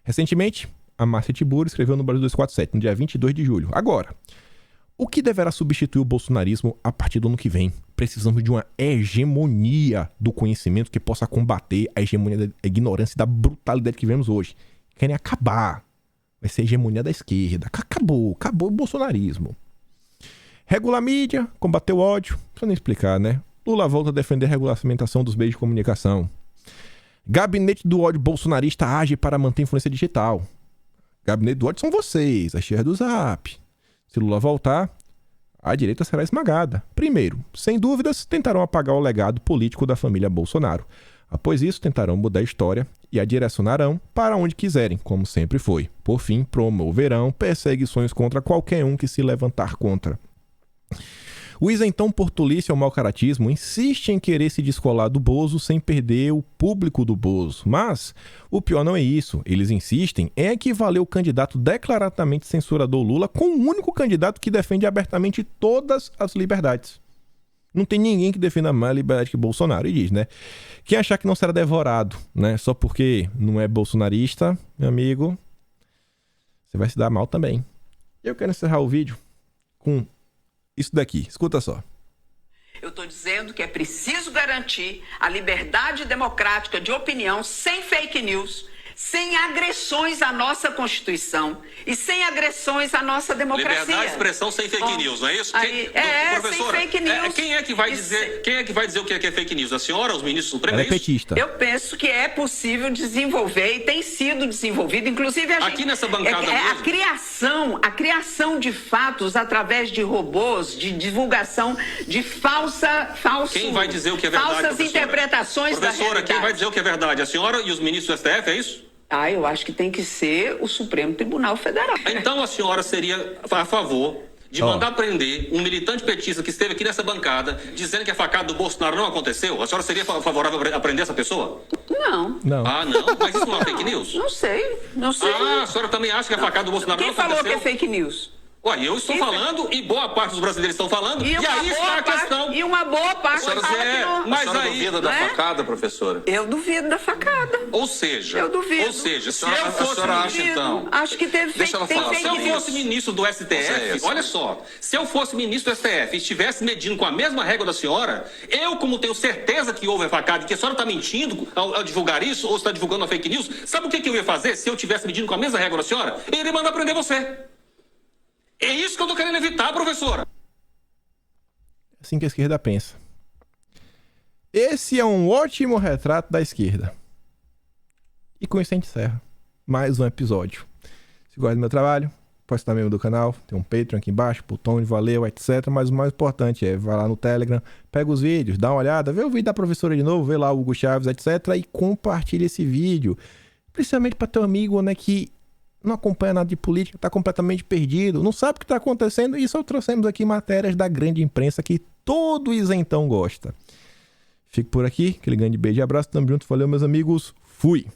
Recentemente, a Márcia Tiburi escreveu no Brasil 247, no dia 22 de julho. Agora, o que deverá substituir o bolsonarismo a partir do ano que vem? Precisamos de uma hegemonia do conhecimento que possa combater a hegemonia da ignorância e da brutalidade que vemos hoje. Querem acabar. Vai ser a hegemonia da esquerda. Acabou o bolsonarismo. Regular a mídia, combater o ódio. Não precisa nem explicar, né? Lula volta a defender a regulamentação dos meios de comunicação. Gabinete do ódio bolsonarista age para manter influência digital. Gabinete do ódio são vocês, a cheia do Zap. Se Lula voltar, a direita será esmagada. Primeiro, sem dúvidas, tentarão apagar o legado político da família Bolsonaro. Após isso, tentarão mudar a história e a direcionarão para onde quiserem, como sempre foi. Por fim, promoverão perseguições contra qualquer um que se levantar contra. O isentão portolice ao mau-caratismo insiste em querer se descolar do Bozo sem perder o público do Bozo. Mas o pior não é isso. Eles insistem em equivaler o candidato declaradamente censurador Lula com o único candidato que defende abertamente todas as liberdades. Não tem ninguém que defenda mais a liberdade que Bolsonaro. E diz, né? Quem achar que não será devorado, né? Só porque não é bolsonarista, meu amigo, você vai se dar mal também. Eu quero encerrar o vídeo com isso daqui, escuta só. Eu estou dizendo que é preciso garantir a liberdade democrática de opinião sem fake news, sem agressões à nossa Constituição e sem agressões à nossa democracia. Liberdade de expressão sem fake news, não é isso? Sem fake news. Quem é que vai dizer o que é fake news? A senhora, os ministros supremos? Ela é petista. Eu penso que é possível desenvolver e tem sido desenvolvido, inclusive aqui nessa bancada mesmo. A criação de fatos através de robôs, de divulgação de falso. Quem vai dizer o que é verdade, falsas professora? Interpretações da realidade. Professora, quem vai dizer o que é verdade? A senhora e os ministros do STF, é isso? Eu acho que tem que ser o Supremo Tribunal Federal. Então a senhora seria a favor de mandar prender um militante petista que esteve aqui nessa bancada dizendo que a facada do Bolsonaro não aconteceu? A senhora seria favorável a prender essa pessoa? Não. Ah, não? Mas isso não é fake news? Não sei. Ah, a senhora também acha que a facada do Bolsonaro não aconteceu? Quem falou que é fake news? Ué, eu estou falando e boa parte dos brasileiros estão falando. E aí está a questão. E uma boa parte fala que não. Mas a senhora duvida da facada, professora? Eu duvido da facada. Ou seja, se eu fosse acho que teve fake news. Se eu fosse ministro do STF, olha só, se eu fosse ministro do STF e estivesse medindo com a mesma régua da senhora, eu, como tenho certeza que houve a facada e que a senhora está mentindo ao divulgar isso, ou está divulgando a fake news, sabe o que eu ia fazer se eu estivesse medindo com a mesma régua da senhora? Eu iria mandar prender você. É isso que eu tô querendo evitar, professora. Assim que a esquerda pensa. Esse é um ótimo retrato da esquerda. E com isso a gente encerra mais um episódio. Se gosta do meu trabalho, pode estar membro do canal. Tem um Patreon aqui embaixo, Plutônio, valeu, etc. Mas o mais importante é, vai lá no Telegram, pega os vídeos, dá uma olhada, vê o vídeo da professora de novo, vê lá o Hugo Chaves, etc. E compartilha esse vídeo. Principalmente para teu amigo, né, que não acompanha nada de política, está completamente perdido, não sabe o que está acontecendo, e só trouxemos aqui matérias da grande imprensa que todo isentão gosta. Fico por aqui, aquele grande beijo e abraço, tamo junto, valeu meus amigos, fui!